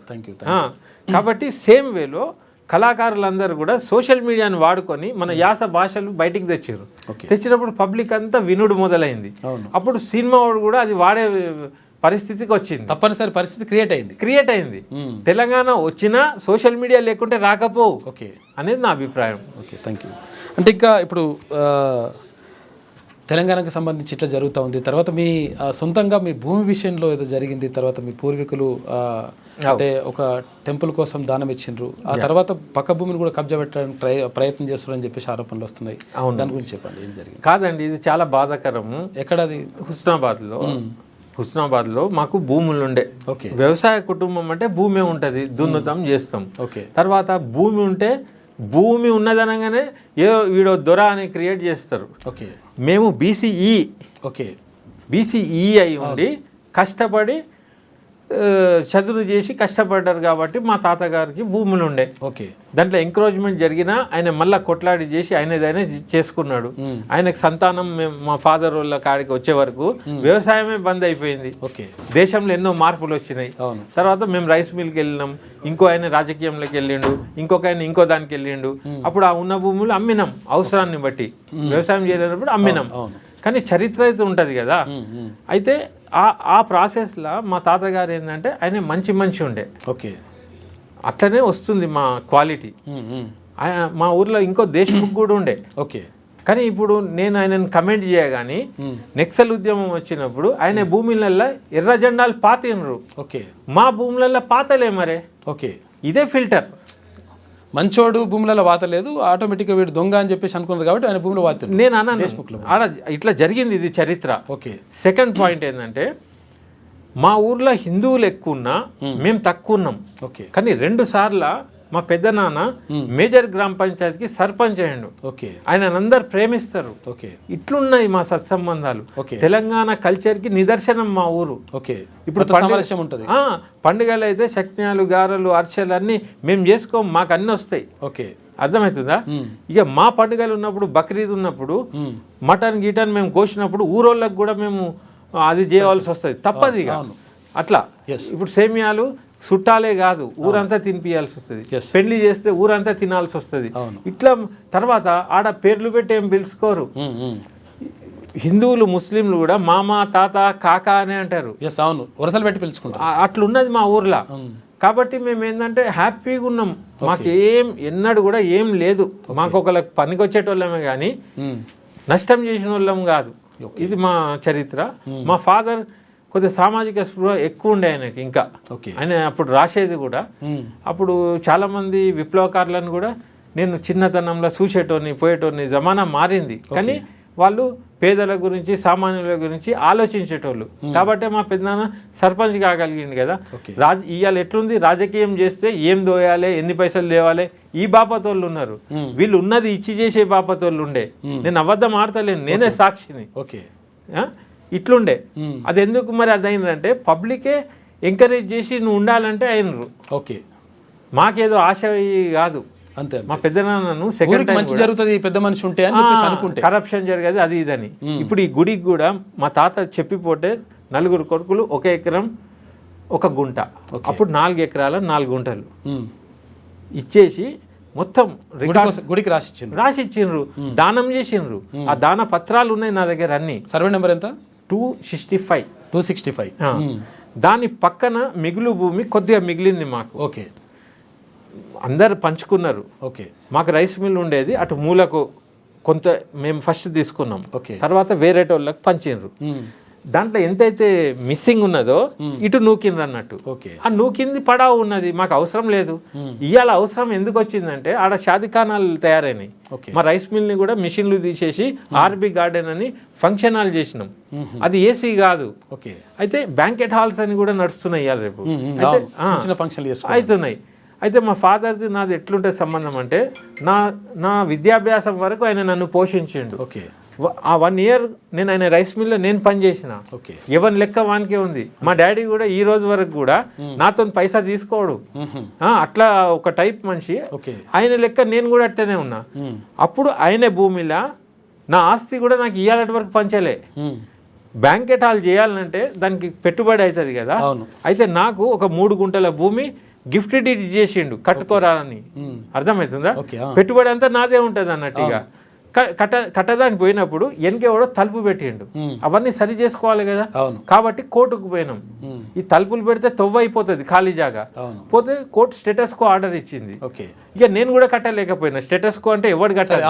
కాబట్టి సేమ్ వేలో కళాకారులందరూ కూడా సోషల్ మీడియాను వాడుకొని మన యాస భాషలు బయటికి తెచ్చారు. తెచ్చినప్పుడు పబ్లిక్ అంతా వినుడు మొదలైంది. అప్పుడు సినిమా వాడు కూడా అది వాడే పరిస్థితికి వచ్చింది, తప్పనిసరి పరిస్థితి క్రియేట్ అయింది. తెలంగాణ వచ్చినా సోషల్ మీడియా లేకుంటే రాకపోవు అనేది నా అభిప్రాయం. Okay, thank you. అంటే ఇంకా ఇప్పుడు తెలంగాణకు సంబంధించి ఇట్లా జరుగుతూ ఉంది. తర్వాత మీ సొంతంగా మీ భూమి విషయంలో ఏదో జరిగింది. తర్వాత మీ పూర్వీకులు అంటే ఒక టెంపుల్ కోసం దానం ఇచ్చిండ్రు. ఆ తర్వాత పక్క భూమిని కూడా కబ్జా పెట్టడానికి ప్రయత్నం చేస్తున్నారని చెప్పేసి ఆరోపణలు వస్తున్నాయి. దాని గురించి చెప్పండి, ఏం జరిగింది? కాదండి, ఇది చాలా బాధాకరము. ఎక్కడది? హుస్నాబాద్లో మాకు భూములు ఉండే. వ్యవసాయ కుటుంబం అంటే భూమి ఉంటుంది, దున్నుతాం, చేస్తాం. తర్వాత భూమి ఉంటే భూమి ఉన్నదనగానే వీడో దొర అని క్రియేట్ చేస్తారు. మేము బీసీఈ అయి ఉండి కష్టపడి చదువు చేసి కష్టపడ్డారు కాబట్టి మా తాతగారికి భూములు ఉండే. దాంట్లో ఎంకరేజ్మెంట్ జరిగినా ఆయన మళ్ళీ కొట్లాడి చేసి ఆయనదైనా చేసుకున్నాడు. ఆయనకు సంతానం మా ఫాదర్ వాళ్ళ కాడికి వచ్చే వరకు వ్యవసాయమే బంద్ అయిపోయింది. దేశంలో ఎన్నో మార్పులు వచ్చినాయి. తర్వాత మేము రైస్ మిల్కి వెళ్ళినాం, ఇంకో ఆయన రాజకీయంలోకి వెళ్ళిండు, ఇంకొక ఆయన ఇంకో దానికి వెళ్ళిండు. అప్పుడు ఆ ఉన్న భూములు అమ్మినాం, అవసరాన్ని బట్టి. వ్యవసాయం చేయలేనప్పుడు అమ్మినాం. కానీ చరిత్ర అయితే ఉంటుంది కదా. అయితే ఆ ప్రాసెస్లో మా తాతగారు ఏంటంటే ఆయన మంచి ఉండే. అట్లనే వస్తుంది మా క్వాలిటీ. మా ఊర్లో ఇంకో దేశముఖ్ కూడా ఉండే. కానీ ఇప్పుడు నేను ఆయనను కమెంట్ చేయగాని నక్సల్ ఉద్యమం వచ్చినప్పుడు ఆయన భూములల్లో ఎర్ర జెండాలు పాతినరు, మా భూములలో పాతలే మరే. ఇదే ఫిల్టర్. మంచోడు భూములలో వాతలేదు, ఆటోమేటిక్గా వీడు దొంగ అని చెప్పేసి అనుకున్నారు కాబట్టి ఆయన భూమిలో వాత. నేను అన్నాను ఆడ ఇట్లా జరిగింది, ఇది చరిత్ర. సెకండ్ పాయింట్ ఏంటంటే మా ఊర్లో హిందువులు ఎక్కువ ఉన్నా మేము తక్కువ ఉన్నాం. కానీ 2 సార్లు మా పెద్ద నాన్న మేజర్ గ్రామ పంచాయతీకి సర్పంచ్ అయ్యాడు. ఆయన అందరు ప్రేమిస్తారు. ఇట్లున్నాయి మా సత్సంబంధాలు. తెలంగాణ కల్చర్కి నిదర్శనం మా ఊరు. ఇప్పుడు పండుగలు అయితే శక్త్యాలు, గారెలు, అర్చలు అన్నీ మేము చేసుకోం, మాకు అన్నీ వస్తాయి. అర్థమవుతుందా? ఇక మా పండుగలు ఉన్నప్పుడు, బక్రీద్ ఉన్నప్పుడు మటన్ గీటన్ మేము కోసినప్పుడు ఊరోళ్ళకి కూడా మేము అది చేయవలసి వస్తుంది, తప్పదు ఇక. అట్లా ఇప్పుడు సేమియాలు చుట్టాలే కాదు ఊరంతా తినిపియాల్సి వస్తుంది, పెళ్లి చేస్తే ఊరంతా తినాల్సి వస్తుంది. ఇట్లా తర్వాత ఆడ పేర్లు పెట్టి ఏం పిలుచుకోరు. హిందువులు, ముస్లింలు కూడా మామ, తాత, కాక అనే అంటారు. వరసలు పెట్టి పిలుచుకుంటారు. అట్లున్నది మా ఊర్లో. కాబట్టి మేము ఏంటంటే హ్యాపీగా ఉన్నాం. మాకేం ఎన్నడూ కూడా ఏం లేదు. మాకు ఒకళ్ళకి పనికి వచ్చేటోళ్ళమే కానీ నష్టం చేసిన వాళ్ళం కాదు. ఇది మా చరిత్ర. మా ఫాదర్ కొద్దిగా సామాజిక స్పృహ ఎక్కువ ఉండే ఆయనకి. ఇంకా ఆయన అప్పుడు రాసేది కూడా, అప్పుడు చాలామంది విప్లవకారులను కూడా నేను చిన్నతనంలో చూసేటోని పోయేటోని. జమానా మారింది కానీ వాళ్ళు పేదల గురించి, సామాన్యుల గురించి ఆలోచించేటోళ్ళు. కాబట్టి మా పెద్దనాన్న సర్పంచ్ కాగలిగింది కదా. ఇవాళ ఎట్లుంది, రాజకీయం చేస్తే ఏం దోయాలి, ఎన్ని పైసలు లేవాలి, ఈ బాపతోళ్ళు ఉన్నారు. వీళ్ళు ఉన్నది ఇచ్చి చేసే బాపతోళ్ళు ఉండే. నేను అబద్ధం ఆడతలేను, నేనే సాక్షిని. ఇట్లుండే. అది ఎందుకు మరి అది అయిందంటే పబ్లికే ఎంకరేజ్ చేసి నువ్వు ఉండాలంటే అయినరు. మాకేదో ఆశ కాదు. అంతే. మా పెద్దనాన్నను సెకండ్ టైం మంచి జరుగుతుంది, పెద్ద మనిషి ఉంటే అనుకుంటే కరప్షన్ జరిగేది అది ఇదని. ఇప్పుడు ఈ గుడికి కూడా మా తాత చెప్పిపోతే 4 కొడుకులు 1 ఎకరం 1 గుంట, అప్పుడు 4 ఎకరాల 4 గుంటలు ఇచ్చేసి మొత్తం గుడికి రాసిచ్చిండ్రు, దానం చేసిండ్రు. ఆ దాన పత్రాలు ఉన్నాయి నా దగ్గర అన్ని. సర్వే నెంబర్ ఎంత? 265. దాని పక్కన మిగులు భూమి కొద్దిగా మిగిలింది మాకు. అందరు పంచుకున్నారు. మాకు రైస్ మిల్ ఉండేది, అటు మూలకు కొంత మేము ఫస్ట్ తీసుకున్నాం, తర్వాత వేరేటోళ్ళకి పంచిండ్రు. దాంట్లో ఎంతైతే మిస్సింగ్ ఉన్నదో ఇటు నూకిండ్రు అన్నట్టు. ఆ నూకింది పడావు ఉన్నది, మాకు అవసరం లేదు. ఇవాళ అవసరం ఎందుకు వచ్చిందంటే ఆడ షాదిఖానాలు తయారైనాయి. మా రైస్ మిల్ని కూడా మిషన్లు తీసేసి ఆర్బీ గార్డెన్ అని ఫంక్షన్ హాల్ చేసినాం. అది ఏసీ కాదు. అయితే బ్యాంకెట్ హాల్స్ అని కూడా నడుస్తున్నాయి ఇవాళ రేపు. అవుతున్నాయి. అయితే మా ఫాదర్ది నాది ఎట్లుంటే సంబంధం అంటే నా విద్యాభ్యాసం వరకు ఆయన నన్ను పోషించిండు. ఆ 1 year నేను ఆయన రైస్ మిల్లో నేను పనిచేసిన. ఓకే. ఎవరి లెక్క వానికే ఉంది. మా డాడీ కూడా ఈ రోజు వరకు కూడా నాతో పైసా తీసుకోడు. అట్లా ఒక టైప్ మనిషి. ఆయన లెక్క నేను కూడా అట్టనే ఉన్నా. అప్పుడు ఆయన భూమిలా నా ఆస్తి కూడా నాకు ఇయ్యాలటి వరకు పంచలే. బ్యాంకెట్ హాల్ చేయాలంటే దానికి పెట్టుబడి అవుతుంది కదా. అయితే నాకు ఒక 3 గుంటల భూమి గిఫ్ట్ డీడ్ చేసిండు, కట్టుకోరా అని. అర్థమవుతుందా? పెట్టుబడి అంతా నాదే ఉంటుంది అన్నట్టుగా. కట్టడానికి పోయినప్పుడు వెనకేవాడో తలుపు పెట్టిండు. అవన్నీ సరి చేసుకోవాలి కదా. కాబట్టి కోర్టుకు పోయినాం. ఈ తలుపులు పెడితే తొవ్వ అయిపోతుంది ఖాళీ జాగా. పోతే కోర్టు స్టేటస్ కో ఆర్డర్ ఇచ్చింది. ఇక నేను కూడా కట్టలేకపోయినా. స్టేటస్ కో అంటే ఎవరు కట్టాలి,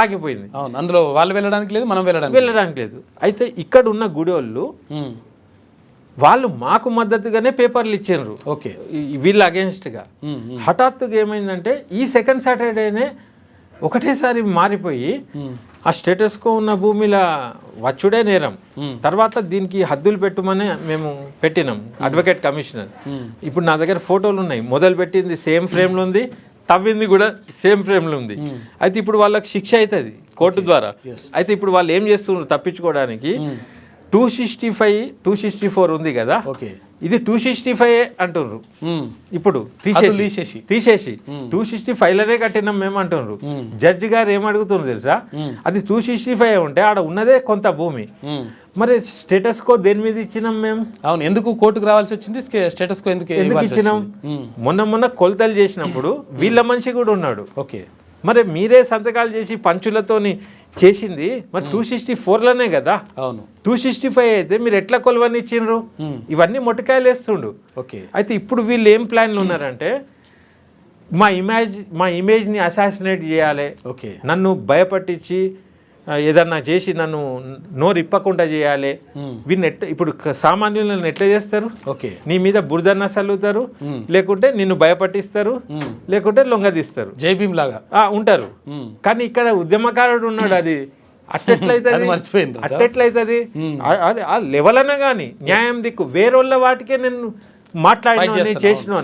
ఆగిపోయింది. అందులో వాళ్ళు వెళ్ళడానికి లేదు, మనం వెళ్ళడానికి లేదు. అయితే ఇక్కడ ఉన్న గుడోళ్ళు వాళ్ళు మాకు మద్దతుగానే పేపర్లు ఇచ్చిండ్రు వీళ్ళ అగేన్స్ట్గా. హఠాత్తుగా ఏమైందంటే ఈ సెకండ్ సాటర్డేనే ఒకటేసారి మారిపోయి ఆ స్టేటస్కో ఉన్న భూమిలా వచ్చుడే నేరం. తర్వాత దీనికి హద్దులు పెట్టమని మేము పెట్టినాం అడ్వకేట్ కమిషనర్. ఇప్పుడు నా దగ్గర ఫోటోలు ఉన్నాయి. మొదలు పెట్టింది సేమ్ ఫ్రేమ్లో ఉంది, తవ్వింది కూడా సేమ్ ఫ్రేమ్లో ఉంది. అయితే ఇప్పుడు వాళ్ళకి శిక్ష అవుతుంది కోర్టు ద్వారా. అయితే ఇప్పుడు వాళ్ళు ఏం చేస్తున్నారు తప్పించుకోవడానికి, 265, 264 ఉంది కదా, ఇది 265 అంటున్నారు. ఇప్పుడు తీసేసి 265లోనే కట్టినాం మేము అంటున్నారు. జడ్జి గారు ఏమడుగుతున్నారు తెలుసా, అది 265 ఉంటే ఆడ ఉన్నదే కొంత భూమి, మరి స్టేటస్ కో దేని మీద ఇచ్చినాం మేము? అవును, ఎందుకు కోర్టుకు రావాల్సి వచ్చింది? స్టేటస్ కో ఎందుకు ఇచ్చినాం? మొన్న కొలతలు చేసినప్పుడు వీళ్ళ మనిషి కూడా ఉన్నాడు. మరి మీరే సంతకాలు చేసి పంచులతోని చేసింది మరి 264లోనే కదా. అవును, 265 అయితే మీరు ఎట్లా కొలవని ఇచ్చిండ్రు? ఇవన్నీ మొట్టకాయలు వేస్తుండు. అయితే ఇప్పుడు వీళ్ళు ఏం ప్లాన్లు ఉన్నారంటే, మా ఇమేజ్ని అసాసినేట్ చేయాలి, నన్ను భయపట్టించి ఏదన్నా చేసి నన్ను నోరు ఇప్పకుండా చేయాలి. వీళ్ళని ఇప్పుడు సామాన్యులను ఎట్లా చేస్తారు? నీ మీద బురదన్న చల్లుతారు, లేకుంటే నిన్ను భయపట్టిస్తారు, లేకుంటే లొంగదీస్తారు, జైభీం లాగా ఉంటారు. కానీ ఇక్కడ ఉద్యమకారుడు ఉన్నాడు, అది అట్టెట్లయితుంది? ఆ లెవెల్ అన్నా కానీ న్యాయం దిక్కు వేరోళ్ళ వాటికే నేను మాట్లాడిన చేసిన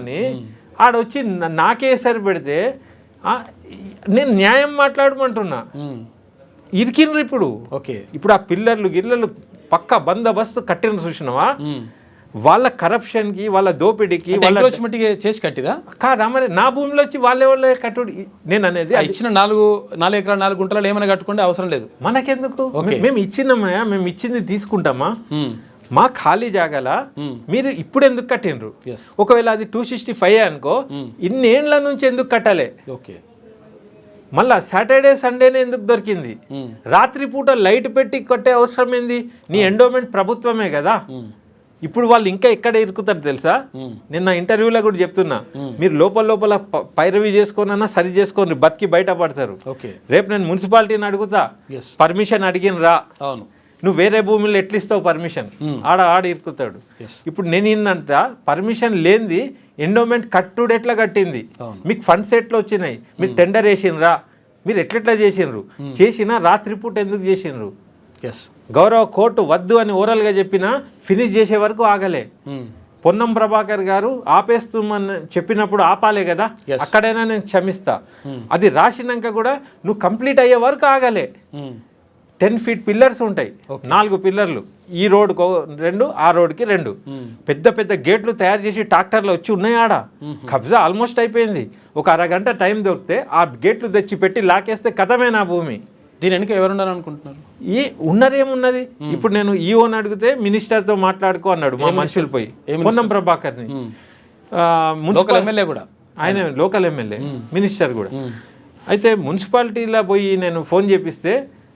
ఆడొచ్చి నాకే సరి పెడితే నేను న్యాయం మాట్లాడమంటున్నా. ఇరికిండ్రు ఇప్పుడు. ఇప్పుడు ఆ గిల్లర్లు పక్క బందోబస్తు కట్టిన చూసినవా? వాళ్ళ కరప్షన్కి, వాళ్ళ దోపిడీకి చేసి కట్టిరా కాదా? మరి నా భూమిలో వచ్చి వాళ్ళే కట్టుడు. నేను అనేది ఇచ్చిన 4 ఎకరాలు 4 గుంటలు ఏమైనా కట్టుకుంటే అవసరం లేదు మనకెందుకు. మేము ఇచ్చినామా, మేము ఇచ్చింది తీసుకుంటామా? మా ఖాళీ జాగాల మీరు ఇప్పుడు ఎందుకు కట్టిండ్రు? ఒకవేళ అది 265 అనుకో, ఇన్నేళ్ల నుంచి ఎందుకు కట్టాలి? మళ్ళా సాటర్డే సండేనే ఎందుకు దొరికింది? రాత్రిపూట లైట్ పెట్టి కట్టే అవసరం ఏంది? నీ ఎండోమెంట్ ప్రభుత్వమే కదా. ఇప్పుడు వాళ్ళు ఇంకా ఎక్కడ ఇరుకుతారు తెలుసా? నిన్న ఇంటర్వ్యూలో కూడా చెప్తున్నా, మీరు లోపల పైరవి చేసుకోనన్నా సరి చేసుకొని బతికి బయట పడతారు. రేపు నేను మున్సిపాలిటీని అడుగుతా, పర్మిషన్ అడిగిన రా, నువ్వు వేరే భూమిలో ఎట్లా ఇస్తావు పర్మిషన్? ఆడ ఇరుకుతాడు. ఇప్పుడు నేను ఏంటంట, పర్మిషన్ లేనిది ఎండోమెంట్ కట్టుడు ఎట్లా కట్టింది? మీకు ఫండ్స్ ఎట్లా వచ్చినాయి? మీరు టెండర్ వేసినరా? మీరు ఎట్లెట్లా చేసినారు? చేసినా రాత్రిపూట ఎందుకు చేసినారు? గౌరవ కోర్టు వద్దు అని ఓరల్గా చెప్పినా ఫినిష్ చేసే వరకు ఆగలే. పొన్నం ప్రభాకర్ గారు ఆపేస్తామని చెప్పినప్పుడు ఆపాలే కదా, అక్కడైనా నేను క్షమిస్తా. అది రాసినాక కూడా నువ్వు కంప్లీట్ అయ్యే వరకు ఆగలే. 10 feet పిల్లర్స్ ఉంటాయి, 4 పిల్లర్లు, ఈ రోడ్కు 2, ఆ రోడ్కి 2, పెద్ద గేట్లు తయారు చేసి ట్రాక్టర్లు వచ్చి ఉన్నాయి ఆడ. కబ్జా ఆల్మోస్ట్ అయిపోయింది. ఒక అరగంట టైం దొరికితే ఆ గేట్లు తెచ్చి పెట్టి లాకేస్తే కథమే నా భూమి. దీని వెనక ఎవరున్నారు అనుకుంటున్నారు? ఉన్నదేమున్నది? ఇప్పుడు నేను ఈఓని అడిగితే మినిస్టర్తో మాట్లాడుకో అన్నాడు మా మనుషులు పోయి, పొన్నం ప్రభాకర్ని. మున్సిపల్ ఎమ్మెల్యే కూడా, ఆయన లోకల్ ఎమ్మెల్యే, మినిస్టర్ కూడా. అయితే మున్సిపాలిటీలో పోయి నేను ఫోన్ చేపిస్తే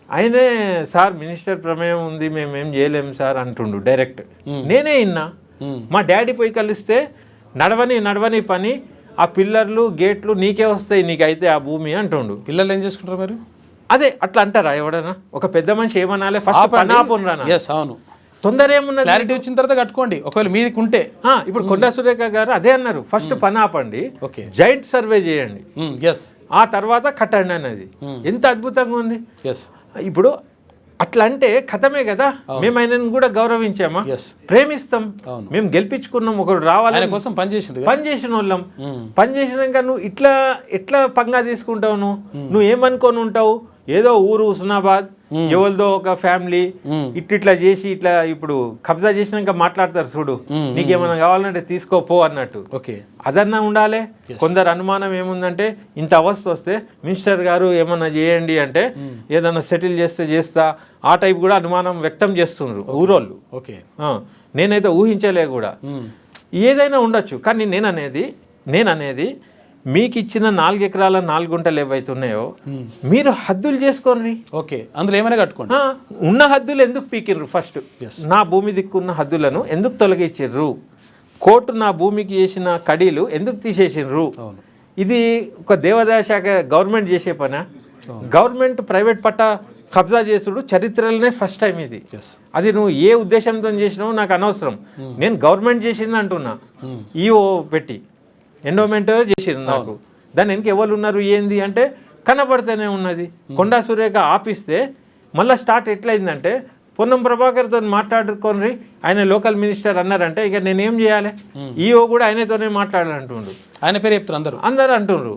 ఆయనే, సార్ మినిస్టర్ ప్రమేయం ఉంది, మేమేం చేయలేము సార్ అంటుండు డైరెక్ట్. నేనే ఇన్నా. మా డాడీ పోయి కలిస్తే నడవని పని, ఆ పిల్లర్లు గేట్లు నీకే వస్తాయి, నీకైతే ఆ భూమి అంటుండు. పిల్లలు ఏం చేసుకుంటారు మీరు? అదే అట్లా అంటారా ఎవడన్నా? ఒక పెద్ద మనిషి ఏమనాలి? ఫస్ట్ పని ఆపునరా? అవును, తొందర ఏమున్నది? క్లారిటీ వచ్చిన తర్వాత కట్టుకోండి ఒకవేళ మీదకి ఉంటే. ఇప్పుడు కొండా సురేఖ గారు అదే అన్నారు, ఫస్ట్ పని ఆపండి, జాయింట్ సర్వే చేయండి, ఆ తర్వాత కట్టండి అన్నది. ఎంత అద్భుతంగా ఉంది. ఇప్పుడు అట్లా అంటే కథమే కదా. మేము ఆయనను కూడా గౌరవించామా, ప్రేమిస్తాం, మేము గెలిపించుకున్నాం, ఒకరు రావాలి కోసం పనిచేసిన వాళ్ళం. పనిచేసినాక నువ్వు ఎట్లా పంగా తీసుకుంటావు? నువ్వు ఏమనుకొని ఉంటావు? ఏదో ఊరు హుస్నాబాద్, ఎవరిదో ఒక ఫ్యామిలీ ఇట్లా చేసి ఇట్లా ఇప్పుడు కబ్జా చేసినాక మాట్లాడతారు చూడు, నీకేమైనా కావాలంటే తీసుకోపో అన్నట్టు. ఓకే, అదన్నా ఉండాలి. కొందరు అనుమానం ఏముందంటే ఇంత అవస్థ వస్తే మినిస్టర్ గారు ఏమన్నా చేయండి అంటే ఏదన్నా సెటిల్ చేస్తా ఆ టైప్ కూడా అనుమానం వ్యక్తం చేస్తున్నారు ఊరోళ్ళు. ఓకే, నేనైతే ఊహించలే కూడా. ఏదైనా ఉండొచ్చు, కానీ నేననేది మీకు ఇచ్చిన 4 ఎకరాల 4 గుంటలు ఏవైతే ఉన్నాయో మీరు హద్దులు చేసుకోండి. ఓకే, అందులో ఏమైనా కట్టుకోండి. ఉన్న హద్దులు ఎందుకు పీకిర్రు? ఫస్ట్ నా భూమి దిక్కున్న హద్దులను ఎందుకు తొలగించిర్రు? కోర్టు నా భూమికి చేసిన కడీలు ఎందుకు తీసేసిండ్రు? ఇది ఒక దేవాదాయ శాఖ గవర్నమెంట్ చేసే పనా? గవర్నమెంట్ ప్రైవేట్ పట్టా కబ్జా చేసుడు చరిత్రలోనే ఫస్ట్ టైం ఇది. అది నువ్వు ఏ ఉద్దేశంతో చేసినావు నాకు అనవసరం. నేను గవర్నమెంట్ చేసింది అంటున్నా. ఈఓ పెట్టి ఎండోమెంట్ చేసిరు నాకు. దాని వెనక ఎవరు ఉన్నారు ఏంది అంటే కనబడితేనే ఉన్నది. కొండా సురేఖ ఆపిస్తే మళ్ళీ స్టార్ట్ ఎట్లయిందంటే పొన్నం ప్రభాకర్తో మాట్లాడుకొని ఆయన లోకల్ మినిస్టర్ అన్నారంటే ఇక నేనేం చేయాలి? ఈఓ కూడా ఆయనతోనే మాట్లాడాలంటుండ్రు. ఆయన పేరు చెప్తారు అందరు అంటుండ్రు.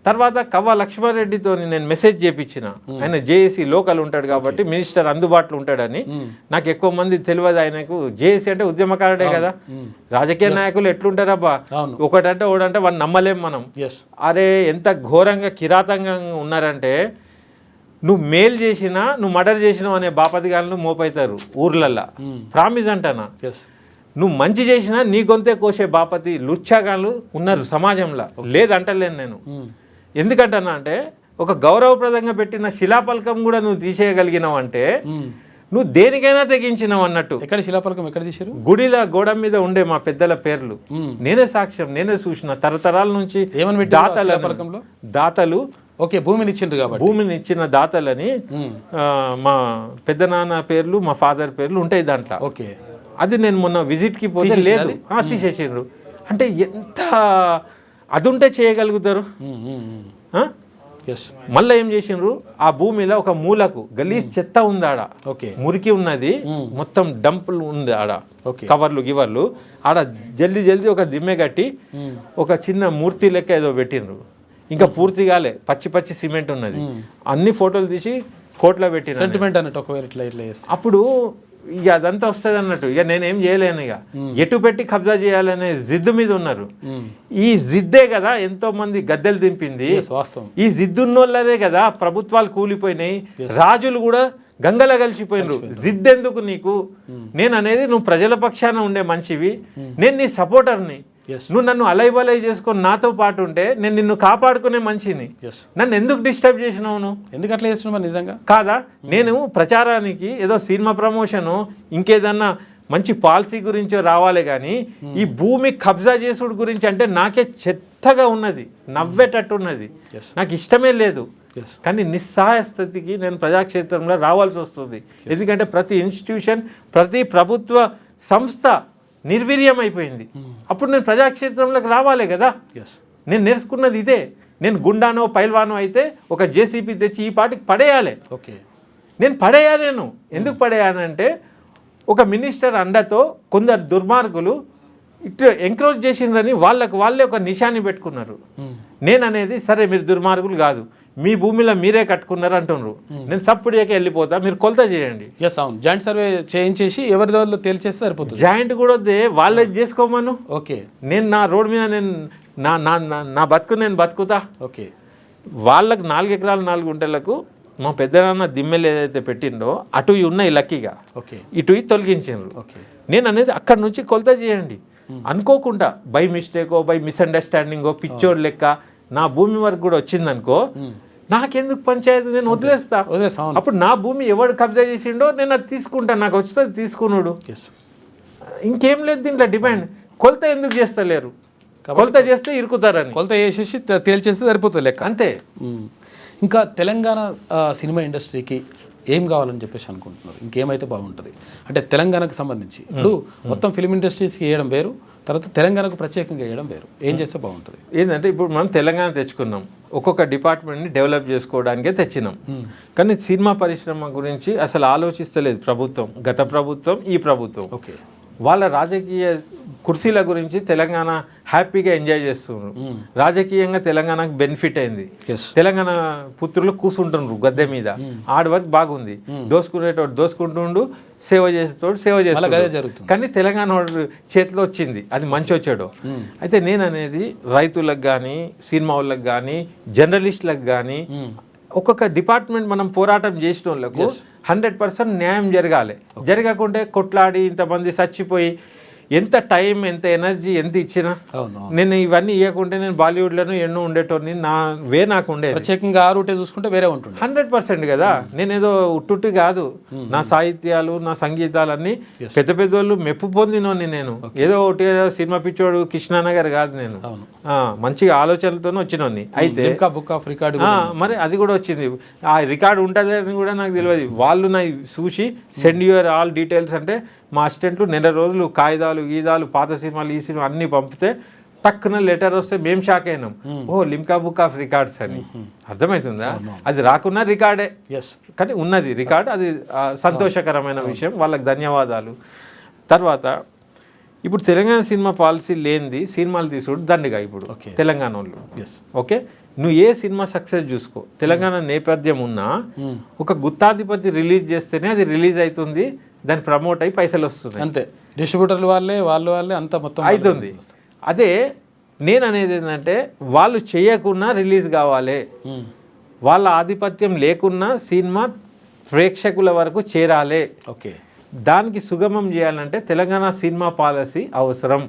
తర్వాత కవ్వ లక్ష్మారెడ్డితో నేను మెసేజ్ చేపించిన. ఆయన జేఏసీ లోకల్ ఉంటాడు కాబట్టి మినిస్టర్ అందుబాటులో ఉంటాడని. నాకు ఎక్కువ మంది తెలియదు ఆయనకు. జేఏసీ అంటే ఉద్యమకారుడే కదా. రాజకీయ నాయకులు ఎట్లుంటారబ్బా, ఒకటంటే ఒకడంటే వాడిని నమ్మలేం మనం. అరే ఎంత ఘోరంగా కిరాతంగా ఉన్నారంటే నువ్వు మేలు చేసినా నువ్వు మర్డర్ చేసినావు అనే బాపతిగాలను మోపైతారు ఊర్లల్లా. ప్రామిస్ అంటానా. నువ్వు మంచి చేసినా నీ గొంతే కోసే బాపతి లుచ్చాగాళ్ళు ఉన్నారు సమాజంలో. లేదంటలేను నేను. ఎందుకంటున్నా అంటే ఒక గౌరవప్రదంగా పెట్టిన శిలాపలకం కూడా నువ్వు తీసేయగలిగినావు అంటే నువ్వు దేనికైనా తెగించినావు అన్నట్టు. ఎక్కడ శిలాపలకం ఎక్కడ తీసారు? గుడిలో గోడ మీద ఉండే మా పెద్దల పేర్లు నేనే సాక్ష్యం, నేనే చూసిన. తరతరాల నుంచి దాతలు ఓకే, భూమిని ఇచ్చిండ్రు కాబట్టి భూమిని ఇచ్చిన దాతలని మా పెద్ద నాన్న పేర్లు మా ఫాదర్ పేర్లు ఉంటాయి దాంట్లో. ఓకే, అది నేను మొన్న విజిట్కి పోతే లేదు తీసేసిండ్రు. అంటే ఎంత అది ఉంటే చేయగలుగుతారు. మళ్ళీ ఏం చేసిండ్రు, ఆ భూమిలో ఒక మూలకు గలీజ్ చెత్త ఉంది ఆడ. మురికి ఉన్నది, మొత్తం డంపులు ఉంది ఆడ, కవర్లు గివర్లు ఆడ. జల్దీ ఒక దిమ్మె కట్టి ఒక చిన్న మూర్తి లెక్క ఏదో పెట్టిండ్రు. ఇంకా పూర్తి కాలే, పచ్చి సిమెంట్ ఉన్నది. అన్ని ఫోటోలు తీసి కోట్లో పెట్టిన సెంటిమెంట్ అన్నట్టు. ఒకవేళ ఇట్లా అప్పుడు ఇక అదంతా వస్తుంది అన్నట్టు. ఇక నేనేం చేయలేను. ఇక ఎటు పెట్టి కబ్జా చేయాలనే జిద్దు మీద ఉన్నారు. ఈ జిద్దే కదా ఎంతో మంది గద్దెలు దింపింది. ఈ జిద్దున్నోళ్ళదే కదా ప్రభుత్వాలు కూలిపోయినాయి, రాజులు కూడా గంగలో కలిసిపోయినరు. జిద్దెందుకు నీకు? నేను అనేది నువ్వు ప్రజల పక్షాన ఉండే మనిషివి, నేను నీ సపోర్టర్ని. నువ్వు నన్ను అలైబలై చేసుకొని నాతో పాటు ఉంటే నేను నిన్ను కాపాడుకునే మనిషిని. నన్ను ఎందుకు డిస్టర్బ్ చేసినావు? నువ్వు ఎందుకు అట్లా చేస్తున్నావు? నిజంగా కాదా? నేను ప్రచారానికి ఏదో సినిమా ప్రమోషను ఇంకేదన్నా మంచి పాలసీ గురించో రావాలి కానీ ఈ భూమి కబ్జా చేసుడు గురించి అంటే నాకే చెత్తగా ఉన్నది, నవ్వేటట్టున్నది, నాకు ఇష్టమే లేదు. కానీ నిస్సహాయ స్థితికి నేను ప్రజాక్షేత్రంలో రావాల్సి వస్తుంది. ఎందుకంటే ప్రతి ఇన్స్టిట్యూషన్, ప్రతి ప్రభుత్వ సంస్థ నిర్వీర్యం అయిపోయింది. అప్పుడు నేను ప్రజాక్షేత్రంలోకి రావాలి కదా. నేను నేర్చుకున్నది ఇదే. నేను గుండానో పైల్వానో అయితే ఒక జేసీపీ తెచ్చి ఈ పాటికి పడేయాలి. నేను పడేయాలేను. ఎందుకు పడేయాలంటే ఒక మినిస్టర్ అండతో కొందరు దుర్మార్గులు ఇట్లా ఎంకరేజ్ చేసిండ్రని వాళ్ళే ఒక నిశాని పెట్టుకున్నారు. నేను అనేది సరే మీరు దుర్మార్గులు కాదు, మీ భూమిలో మీరే కట్టుకున్నారు అంటున్నారు. నేను సప్పుడికి వెళ్ళిపోతా, మీరు కొలత చేయండి. అవును, జాయింట్ సర్వే చేయించేసి ఎవరి దారిలో తేల్చేస్తే సరిపోతుంది. జాయింట్ కూడా వద్దే, వాళ్ళే చేసుకోమను. ఓకే, నేను నా రోడ్ మీద నేను నా బతుకు నేను బతుకుతా. ఓకే, వాళ్ళకు 4 ఎకరాల 4 గుంటలకు మా పెద్దనాన్న దిమ్మెలు ఏదైతే పెట్టిండో అటు ఉన్నాయి లక్కీగా, ఇటు తొలగించిండ్రు. నేను అనేది అక్కడి నుంచి కొలత చేయండి. అనుకోకుండా బై మిస్టేకో బై మిస్అండర్స్టాండింగో పిచ్చోడ్ లెక్క నా భూమి వరకు కూడా వచ్చిందనుకో, నాకెందుకు పంచాయతీ, నేను వదిలేస్తా. అప్పుడు నా భూమి ఎవడు కబ్జా చేసిండో నేను అది తీసుకుంటా, నాకు వస్తుంది తీసుకున్నాడు. ఇంకేం లేదు దీంట్లో డిమాండ్. కొలత ఎందుకు చేస్తలేరు? కొలత చేస్తే ఇరుకుతారని కొలత చేసేసి తేల్చేస్తే సరిపోతుంది లెక్క, అంతే. ఇంకా తెలంగాణ సినిమా ఇండస్ట్రీకి ఏం కావాలని చెప్పేసి అనుకుంటున్నారు? ఇంకేమైతే బాగుంటుంది అంటే తెలంగాణకు సంబంధించి ఇప్పుడు మొత్తం ఫిలిం ఇండస్ట్రీస్కి వేయడం వేరు, తర్వాత తెలంగాణకు ప్రత్యేకంగా వేయడం వేరు. ఏం చేస్తే బాగుంటుంది? ఏంటంటే ఇప్పుడు మనం తెలంగాణ తెచ్చుకున్నాం, ఒక్కొక్క డిపార్ట్మెంట్ని డెవలప్ చేసుకోవడానికే తెచ్చినాం. కానీ సినిమా పరిశ్రమ గురించి అసలు ఆలోచిస్తలేదు ప్రభుత్వం, గత ప్రభుత్వం, ఈ ప్రభుత్వం. వాళ్ళ రాజకీయ కుర్చీల గురించి తెలంగాణ హ్యాపీగా ఎంజాయ్ చేస్తున్నారు. రాజకీయంగా తెలంగాణకు బెనిఫిట్ అయింది. తెలంగాణ పుత్రులు కూర్చుంటున్నారు గద్దె మీద. ఆడి వరకు బాగుంది. దోసుకునేటోడు దోసుకుంటుండు, సేవ చేసేటోడు సేవ చేస్తాడు. కానీ తెలంగాణ చేతిలో వచ్చింది, అది మంచి వచ్చాడు. అయితే నేను అనేది రైతులకు కానీ, సినిమా వాళ్ళకి కానీ, జర్నలిస్టులకు కానీ, ఒక్కొక్క డిపార్ట్మెంట్ మనం పోరాటం చేసిన వాళ్ళకు 100% న్యాయం జరగాలి. జరగకుంటే కొట్లాడి ఇంతమంది చచ్చిపోయి ఎంత టైం, ఎంత ఎనర్జీ, ఎంత ఇచ్చినా నేను ఇవన్నీ ఇవ్వకుంటే నేను బాలీవుడ్లోనూ ఎన్నో ఉండేటోని నాకు ఉండేది. ప్రత్యేకంగా ఆ రూటే చూసుకుంటే వేరే ఉంటుంది. 100% కదా. నేనేదో ఉట్టుట్టి కాదు, నా సాహిత్యాలు, నా సంగీతాలన్నీ పెద్ద పెద్దోళ్ళు మెప్పు పొందినోని. నేను ఏదో ఒకటి సినిమా పిచ్చోడు కృష్ణానగర్ కాదు. నేను మంచిగా ఆలోచనలతోనే వచ్చినోని. అయితే బుక్ ఆఫ్ రికార్డ్ మరి అది కూడా వచ్చింది. ఆ రికార్డు ఉంటుంది అని కూడా నాకు తెలియదు. వాళ్ళు నా చూసి సెండ్ యువర్ ఆల్ డీటెయిల్స్ అంటే మా అసిస్టెంట్లు నెల రోజులు కాగితాలు గీదాలు పాత సినిమాలు ఈ సినిమా అన్నీ పంపితే టక్కున లెటర్ వస్తే మేము షాక్ అయినాం. ఓ లిమ్కా బుక్ ఆఫ్ రికార్డ్స్ అని. అర్థమవుతుందా? అది రాకున్నా రికార్డే, కానీ ఉన్నది రికార్డ్. అది సంతోషకరమైన విషయం. వాళ్ళకి ధన్యవాదాలు. తర్వాత ఇప్పుడు తెలంగాణ సినిమా పాలసీ లేనిది సినిమాలు తీసుడు దండిగా ఇప్పుడు తెలంగాణ వాళ్ళు. ఓకే, నువ్వు ఏ సినిమా సక్సెస్ చూసుకో, తెలంగాణ నేపథ్యం ఉన్నా ఒక గుత్తాధిపతి రిలీజ్ చేస్తేనే అది రిలీజ్ అవుతుంది, దాన్ని ప్రమోట్ అయ్యి పైసలు వస్తున్నాయి. అంతే, డిస్ట్రిబ్యూటర్లు వాళ్ళే అంతా మొత్తం అవుతుంది. అదే నేను అనేది ఏంటంటే వాళ్ళు చేయకున్నా రిలీజ్ కావాలి, వాళ్ళ ఆధిపత్యం లేకున్నా సినిమా ప్రేక్షకుల వరకు చేరాలి. ఓకే, దానికి సుగమం చేయాలంటే తెలంగాణ సినిమా పాలసీ అవసరం.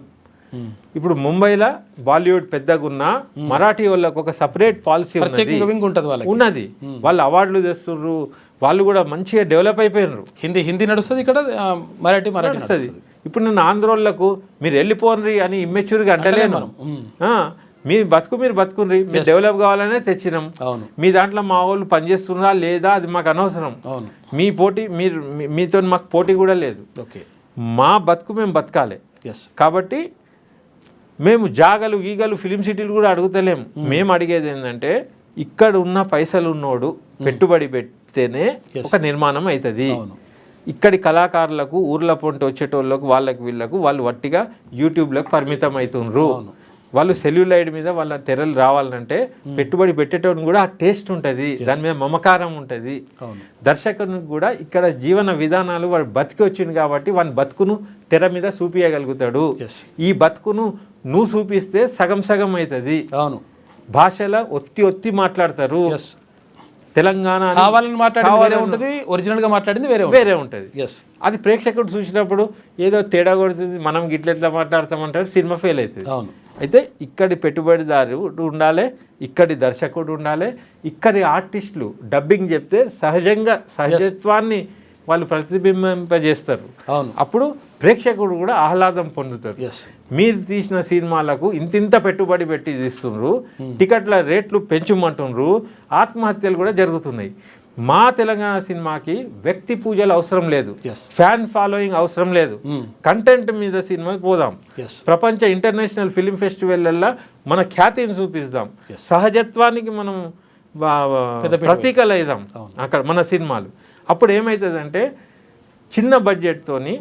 ఇప్పుడు ముంబైలో బాలీవుడ్ పెద్దగా ఉన్నా మరాఠీ వాళ్ళకు ఒక సపరేట్ పాలసీ ఉన్నది. వాళ్ళు అవార్డులు తెస్తున్నారు, వాళ్ళు కూడా మంచిగా డెవలప్ అయిపోయినారు. హిందీ నడుస్తుంది, ఇక్కడ మరాఠీ నడుస్తుంది. ఇప్పుడు నేను ఆంధ్రోళ్ళకు మీరు వెళ్ళిపోనరి అని ఇమ్మెచ్యూర్గా అంటలేను. మీరు బతుకుని మీరు డెవలప్ కావాలనే తెచ్చినాం. మీ దాంట్లో మా వాళ్ళు పనిచేస్తున్నారా లేదా అది మాకు అనవసరం. మీ పోటీ మీతో మాకు పోటీ కూడా లేదు. మా బతుకు మేము బతకాలి. కాబట్టి మేము జాగలు గీగలు ఫిలిం సిటీలు కూడా అడుగుతలేము. మేము అడిగేది ఏంటంటే ఇక్కడ ఉన్న పైసలు ఉన్నోడు పెట్టుబడి పెడితేనే ఒక నిర్మాణం అవుతుంది. ఇక్కడి కళాకారులకు ఊర్ల పొంటి వచ్చేటోళ్ళకు వీళ్ళకు వాళ్ళు వట్టిగా యూట్యూబ్లోకి పరిమితం అవుతుండ్రు. వాళ్ళు సెల్యులైడ్ మీద వాళ్ళ తెరలు రావాలంటే పెట్టుబడి పెట్టేటోని కూడా ఆ టేస్ట్ ఉంటుంది, దాని మీద మమకారం ఉంటుంది. దర్శకునికి కూడా ఇక్కడ జీవన విధానాలు వాడు బతికి వచ్చింది కాబట్టి వాని బతుకును తెర మీద చూపించగలుగుతాడు. ఈ బతుకును నువ్వు చూపిస్తే సగం సగం అవుతుంది. భాషలో ఒత్తి మాట్లాడతారు. తెలంగాణ ఒరిజినల్గా మాట్లాడింది వేరే ఉంటుంది. అది ప్రేక్షకుడు చూసినప్పుడు ఏదో తేడా కొడుతుంది, మనం గిట్లెట్లా మాట్లాడతామంటారు, సినిమా ఫెయిల్ అవుతుంది. అయితే ఇక్కడి పెట్టుబడిదారు ఉండాలి, ఇక్కడి దర్శకుడు ఉండాలి, ఇక్కడి ఆర్టిస్టులు డబ్బింగ్ చెప్తే సహజత్వాన్ని వాళ్ళు ప్రతిబింబింపజేస్తారు. అప్పుడు ప్రేక్షకుడు కూడా ఆహ్లాదం పొందుతారు. మీరు తీసిన సినిమాలకు ఇంత పెట్టుబడి పెట్టి తీస్తున్నారు, టికెట్ల రేట్లు పెంచుమంటున్నారు, ఆత్మహత్యలు కూడా జరుగుతున్నాయి. మా తెలంగాణ సినిమాకి వ్యక్తి పూజలు అవసరం లేదు, ఫ్యాన్ ఫాలోయింగ్ అవసరం లేదు. కంటెంట్ మీద సినిమాకి పోదాం, ప్రపంచ ఇంటర్నేషనల్ ఫిలిం ఫెస్టివల్ల మన ఖ్యాతిని చూపిస్తాం, సహజత్వానికి మనం ప్రతీకలు అయిదాం అక్కడ మన సినిమాలు. అప్పుడు ఏమవుతుందంటే చిన్న బడ్జెట్తోని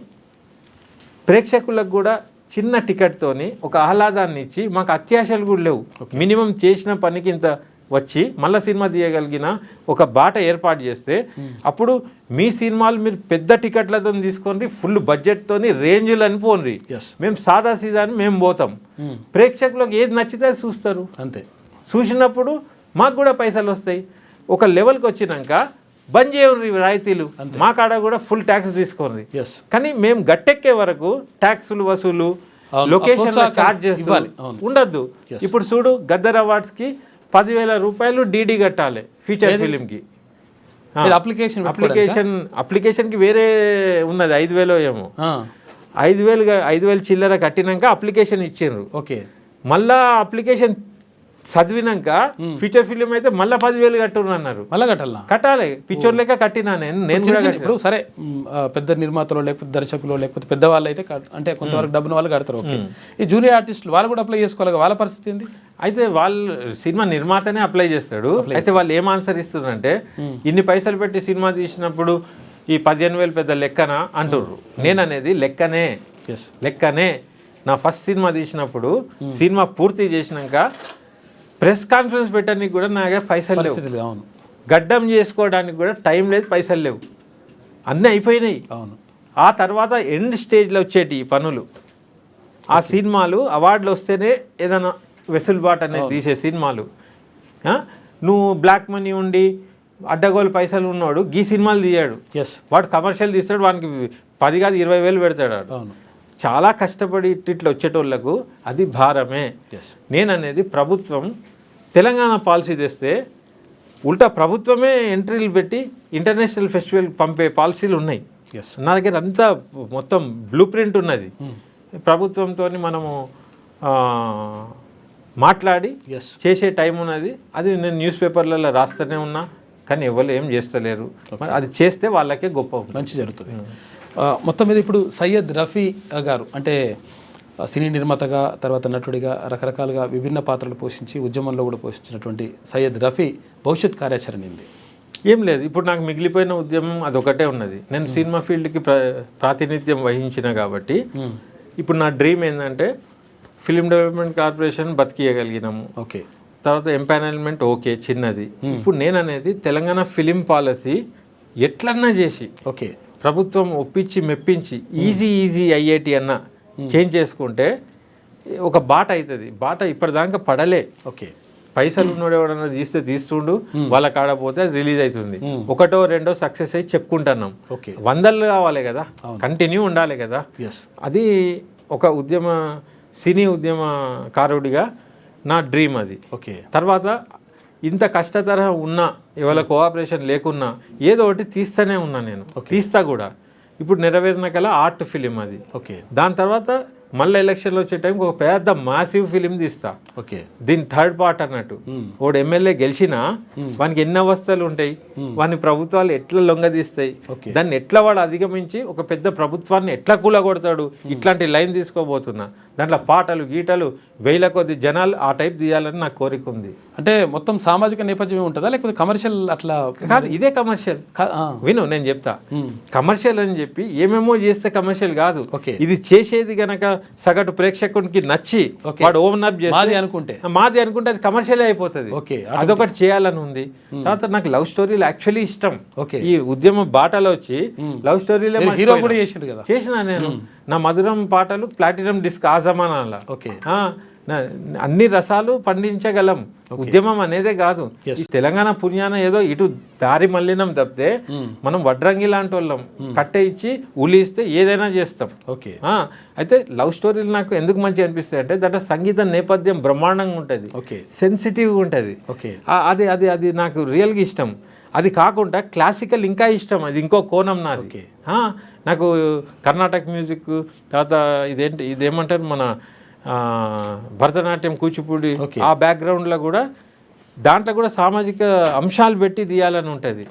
ప్రేక్షకులకు కూడా చిన్న టికెట్తోని ఒక ఆహ్లాదాన్ని ఇచ్చి, మాకు అత్యాశలు కూడా లేవు, మినిమం చేసిన పనికి ఇంత వచ్చి మళ్ళీ సినిమా తీయగలిగిన ఒక బాట ఏర్పాటు చేస్తే అప్పుడు మీ సినిమాలు మీరు పెద్ద టికెట్లతో తీసుకోండి, ఫుల్ బడ్జెట్తోని రేంజ్లు అని పోండి. మేము సాదా సీదా అని మేము పోతాం. ప్రేక్షకులకు ఏది నచ్చితే అది చూస్తారు. అంతే, చూసినప్పుడు మాకు కూడా పైసలు వస్తాయి. ఒక లెవెల్కి వచ్చినాక బంద్ చేయండి రాయితీలు, మా కాడ కూడా ఫుల్ ట్యాక్స్ తీసుకోండి. కానీ మేము గట్టెక్కే వరకు ట్యాక్సులు వసూలు, లొకేషన్ ఛార్జెస్ ఉండద్దు. ఇప్పుడు చూడు, గద్దర్ అవార్డ్స్కి 10,000 రూపాయలు డీడీ కట్టాలి ఫీచర్ ఫిలింకి. అప్లికేషన్కి వేరే ఉన్నది 5,000 ఏమో. 5,000 చిల్లర కట్టినాక అప్లికేషన్ ఇచ్చిండ్రు. మళ్ళా అప్లికేషన్ చదివినాక ఫీచర్ ఫిలిం అయితే మళ్ళీ 10,000 కట్టున్నారు అన్నారు. మళ్ళీ కట్టాలి. పిక్చర్ లెక్క కట్టినా నేను ఇప్పుడు సరే, పెద్ద నిర్మాతలు లేకపోతే దర్శకులు లేకపోతే పెద్దవాళ్ళు అయితే అంటే కొంతవరకు డబ్బును వాళ్ళు కడతారు. ఈ జూనియర్ ఆర్టిస్టులు వాళ్ళు కూడా అప్లై చేసుకోవాలి, వాళ్ళ పరిస్థితి ఏంది? అయితే వాళ్ళు సినిమా నిర్మాతనే అప్లై చేస్తాడు. అయితే వాళ్ళు ఏం ఆన్సర్ ఇస్తున్నారంటే ఇన్ని పైసలు పెట్టి సినిమా తీసినప్పుడు ఈ 15,000 పెద్ద లెక్కన అంటుర్రు. నేను అనేది లెక్కనే, ఎస్ లెక్కనే. నా ఫస్ట్ సినిమా తీసినప్పుడు సినిమా పూర్తి చేసినాక ప్రెస్ కాన్ఫరెన్స్ పెట్టడానికి కూడా నా దగ్గర పైసలు లేవు. అవును. గడ్డం చేసుకోవడానికి కూడా టైం లేదు, పైసలు లేవు, అన్నీ అయిపోయినాయి. అవును. ఆ తర్వాత ఎండ్ స్టేజ్లో వచ్చేటి ఈ పనులు, ఆ సినిమాలు అవార్డులు వస్తేనే ఏదైనా వెసులుబాటు అనేది తీసే సినిమాలు. నువ్వు బ్లాక్ మనీ ఉండి అడ్డగోలు పైసలు ఉన్నాడు ఈ సినిమాలు తీయాడు, ఎస్ వాడు కమర్షియల్ తీస్తాడు, వానికి 10 కాదు 20,000 పెడతాడు. అవును. చాలా కష్టపడి ఇట్లా వచ్చేటోళ్ళకు అది భారమే. ఎస్ నేననేది ప్రభుత్వం తెలంగాణ పాలసీ తెస్తే ఉల్టా ప్రభుత్వమే ఎంట్రీలు పెట్టి ఇంటర్నేషనల్ ఫెస్టివల్ పంపే పాలసీలు ఉన్నాయి. ఎస్ నా దగ్గర అంతా మొత్తం బ్లూ ప్రింట్ ఉన్నది. ప్రభుత్వంతో మనము మాట్లాడి ఎస్ చేసే టైం ఉన్నది. అది నేను న్యూస్ పేపర్లలో రాస్తూనే ఉన్నా, కానీ ఎవరు ఏం చేస్తలేరు. మరి అది చేస్తే వాళ్ళకే గొప్ప మంచి జరుగుతుంది. మొత్తం మీద ఇప్పుడు సయ్యద్ రఫీ గారు అంటే సినీ నిర్మాతగా, తర్వాత నటుడిగా రకరకాలుగా విభిన్న పాత్రలు పోషించి ఉద్యమంలో కూడా పోషించినటువంటి సయ్యద్ రఫీ భవిష్యత్ కార్యాచరణ ఏంది? ఏం లేదు. ఇప్పుడు నాకు మిగిలిపోయిన ఉద్యమం అదొకటే ఉన్నది. నేను సినిమా ఫీల్డ్కి ప్రాతినిధ్యం వహించిన కాబట్టి ఇప్పుడు నా డ్రీమ్ ఏంటంటే ఫిలిం డెవలప్మెంట్ కార్పొరేషన్ బతికియగలిగినాము. ఓకే. తర్వాత ఎంపానల్మెంట్ ఓకే చిన్నది. ఇప్పుడు నేను అనేది తెలంగాణ ఫిలిం పాలసీ ఎట్లన్నా చేసి ఓకే ప్రభుత్వం ఒప్పించి మెప్పించి ఈజీ ఐఐటి అన్న చేంజ్ చేసుకుంటే ఒక బాట అవుతుంది. బాట ఇప్పటిదాకా పడలే. ఓకే. పైసలు ఉన్నోడు ఎవడన్నా తీస్తుండు, వాళ్ళ కాడపోతే అది రిలీజ్ అవుతుంది. ఒకటో రెండో సక్సెస్ అయ్యి చెప్పుకుంటున్నాం. ఓకే. 100 కావాలి కదా, కంటిన్యూ ఉండాలి కదా. అది ఒక సినీ ఉద్యమకారుడిగా నా డ్రీమ్ అది. ఓకే. తర్వాత ఇంత కష్టతర ఉన్నా, ఇవాళ కోఆపరేషన్ లేకున్నా ఏదో ఒకటి తీస్తూనే ఉన్నా నేను, తీస్తా కూడా. ఇప్పుడు నెరవేరిన కల ఆర్ట్ ఫిలిం అది. ఓకే. దాని తర్వాత మళ్ళీ ఎలక్షన్లో వచ్చే టైంకి ఒక పెద్ద మాసివ్ ఫిలిం తీస్తా. ఓకే. దీని థర్డ్ పార్ట్ అన్నట్టు. వాడు ఎమ్మెల్యే గెలిచినా వానికి ఎన్ని అవస్థలు ఉంటాయి, వాని ప్రభుత్వాలు ఎట్లా లొంగదీస్తాయి, దాన్ని ఎట్లా వాడు అధిగమించి ఒక పెద్ద ప్రభుత్వాన్ని ఎట్లా కూలగొడతాడు, ఇట్లాంటి లైన్ తీసుకోబోతున్నా. దాంట్లో పాటలు గీటలు 1000 కొద్ది జనాలు ఆ టైప్ తీయాలని నాకు కోరిక ఉంది. అంటే మొత్తం సామాజిక నేపథ్యమే ఉంటుందా లేకపోతే కమర్షియల్ అట్లా కాదు? ఇదే కమర్షియల్. విను, నేను చెప్తా. కమర్షియల్ అని చెప్పి ఏమేమో చేస్తే కమర్షియల్ కాదు. ఇది చేసేది గనక సగటు ప్రేక్షకునికి నచ్చి వాడు ఓన్ అప్ చేస్తే మాది అనుకుంటే అది కమర్షియల్ అయిపోతుంది. అదొకటి చేయాలని ఉంది. తర్వాత నాకు లవ్ స్టోరీలు యాక్చువల్లీ ఇష్టం. ఈ ఉద్యమ బాటలో వచ్చి లవ్ స్టోరీలే చేసిన నేను. నా మధురం పాటలు ప్లాటినం డిస్క్ ఆ జమానాల. అన్ని రసాలు పండించగలం. ఉద్యమం అనేదే కాదు. ఈ తెలంగాణ పుణ్యాన ఏదో ఇటు దారి మళ్ళినం తప్పితే మనం వడ్రంగి లాంటి వాళ్ళం. కట్టె ఇచ్చి ఉలి ఇస్తే ఏదైనా చేస్తాం. అయితే లవ్ స్టోరీలు నాకు ఎందుకు మంచి అనిపిస్తాయి అంటే దాంట్లో సంగీత నేపథ్యం బ్రహ్మాండంగా ఉంటుంది, సెన్సిటివ్గా ఉంటుంది. అది అది అది నాకు రియల్గా ఇష్టం. అది కాకుండా క్లాసికల్ ఇంకా ఇష్టం. అది ఇంకో కోణం నాది. నాకు కర్ణాటక మ్యూజిక్, తర్వాత ఇదేమంటారు మన భరతనాట్యం, కూచిపూడి, ఆ బ్యాక్గ్రౌండ్లో కూడా దాంట్లో కూడా సామాజిక అంశాలు పెట్టి తీయాలని ఉంటుంది.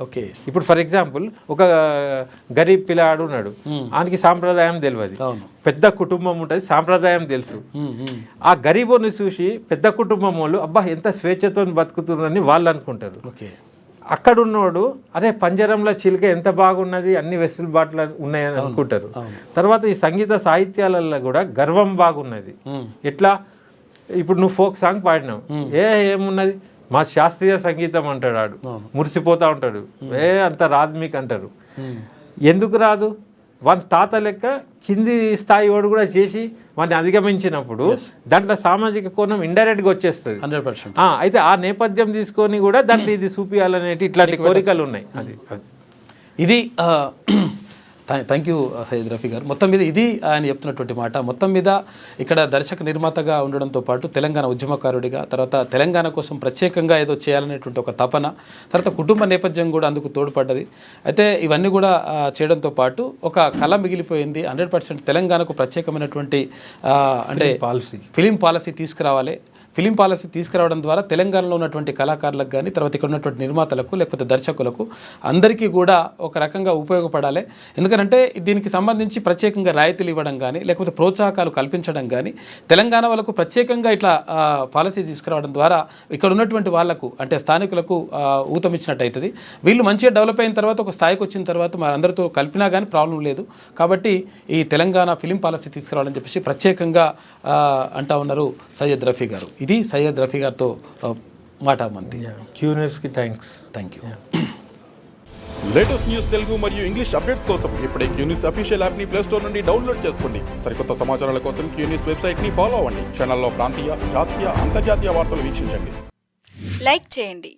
ఇప్పుడు ఫర్ ఎగ్జాంపుల్ ఒక గరీబ్ పిల్లాడు ఉన్నాడు, ఆయనకి సాంప్రదాయం తెలియదు, పెద్ద కుటుంబం ఉంటుంది, సాంప్రదాయం తెలుసు. ఆ గరీబుని చూసి పెద్ద కుటుంబం వాళ్ళు అబ్బా ఎంత స్వేచ్ఛతో బతుకుతున్నారని వాళ్ళు అనుకుంటారు. అక్కడున్నోడు అరే పంజరంలో చిలుక ఎంత బాగున్నది, అన్ని వెసులుబాట్లు ఉన్నాయని అనుకుంటారు. తర్వాత ఈ సంగీత సాహిత్యాలలో కూడా గర్వం బాగున్నది. ఎట్లా ఇప్పుడు నువ్వు ఫోక్ సాంగ్ పాడినావు, ఏమున్నది మా శాస్త్రీయ సంగీతం అంటాడు, ఆడు మురిసిపోతా ఉంటాడు, అంత రాదు మీకు అంటారు. ఎందుకు రాదు? వాని తాత లెక్క కింది స్థాయి వాడు కూడా చేసి వాడిని అధిగమించినప్పుడు దాంట్లో సామాజిక కోణం ఇండైరెక్ట్గా వచ్చేస్తుంది. 100%. అయితే ఆ నేపథ్యం తీసుకొని కూడా దాంట్లో ఇది చూపించాలనేటి ఇట్లాంటి కోరికలు ఉన్నాయి. ఇది థ్యాంక్ యూ సయ్యద్ రఫీ గారు. మొత్తం మీద ఇది ఆయన చెప్తున్నటువంటి మాట. మొత్తం మీద ఇక్కడ దర్శక నిర్మాతగా ఉండడంతో పాటు తెలంగాణ ఉద్యమకారుడిగా, తర్వాత తెలంగాణ కోసం ప్రత్యేకంగా ఏదో చేయాలనేటువంటి ఒక తపన, తర్వాత కుటుంబ నేపథ్యం కూడా అందుకు తోడ్పడ్డది. అయితే ఇవన్నీ కూడా చేయడంతో పాటు ఒక కళ మిగిలిపోయింది. 100% తెలంగాణకు ప్రత్యేకమైనటువంటి అంటే ఫిలిం పాలసీ తీసుకురావాలి. ఫిలిం పాలసీ తీసుకురావడం ద్వారా తెలంగాణలో ఉన్నటువంటి కళాకారులకు కానీ తర్వాత ఇక్కడ ఉన్నటువంటి నిర్మాతలకు లేకపోతే దర్శకులకు అందరికీ కూడా ఒక రకంగా ఉపయోగపడాలి. ఎందుకంటే దీనికి సంబంధించి ప్రత్యేకంగా రాయితీలు ఇవ్వడం కానీ లేకపోతే ప్రోత్సాహకాలు కల్పించడం కానీ తెలంగాణ వాళ్ళకు ప్రత్యేకంగా ఇట్లా పాలసీ తీసుకురావడం ద్వారా ఇక్కడ ఉన్నటువంటి వాళ్లకు అంటే స్థానికులకు ఊతమిచ్చినట్టు అవుతుంది. వీళ్ళు మంచిగా డెవలప్ అయిన తర్వాత ఒక స్థాయికి వచ్చిన తర్వాత మన అందరితో కలిపినా కానీ ప్రాబ్లం లేదు. కాబట్టి ఈ తెలంగాణ ఫిలిం పాలసీ తీసుకురావాలని చెప్పేసి ప్రత్యేకంగా అంటా ఉన్నారు సయ్యద్ రఫీ గారు. ఇది సయ్యద్ రఫీ గారితో మాట మంది. క్యూన్యూస్కి thank you. Latest news Telugu మరియు ఇంగ్లీష్ అప్డేట్స్ కోసం ఇప్పుడే క్యూన్యూస్ అఫీషియల్ యాప్ని ప్లే స్టోర్ నుండి డౌన్లోడ్ చేసుకోండి. సరికొత్త సమాచారాల కోసం క్యూన్యూస్ వెబ్సైట్ని ఫాలో అవ్వండి. ఛానల్లో ప్రాంతీయ, జాతీయ, అంతర్జాతీయ వార్తలు వీక్షించండి. లైక్ చేయండి.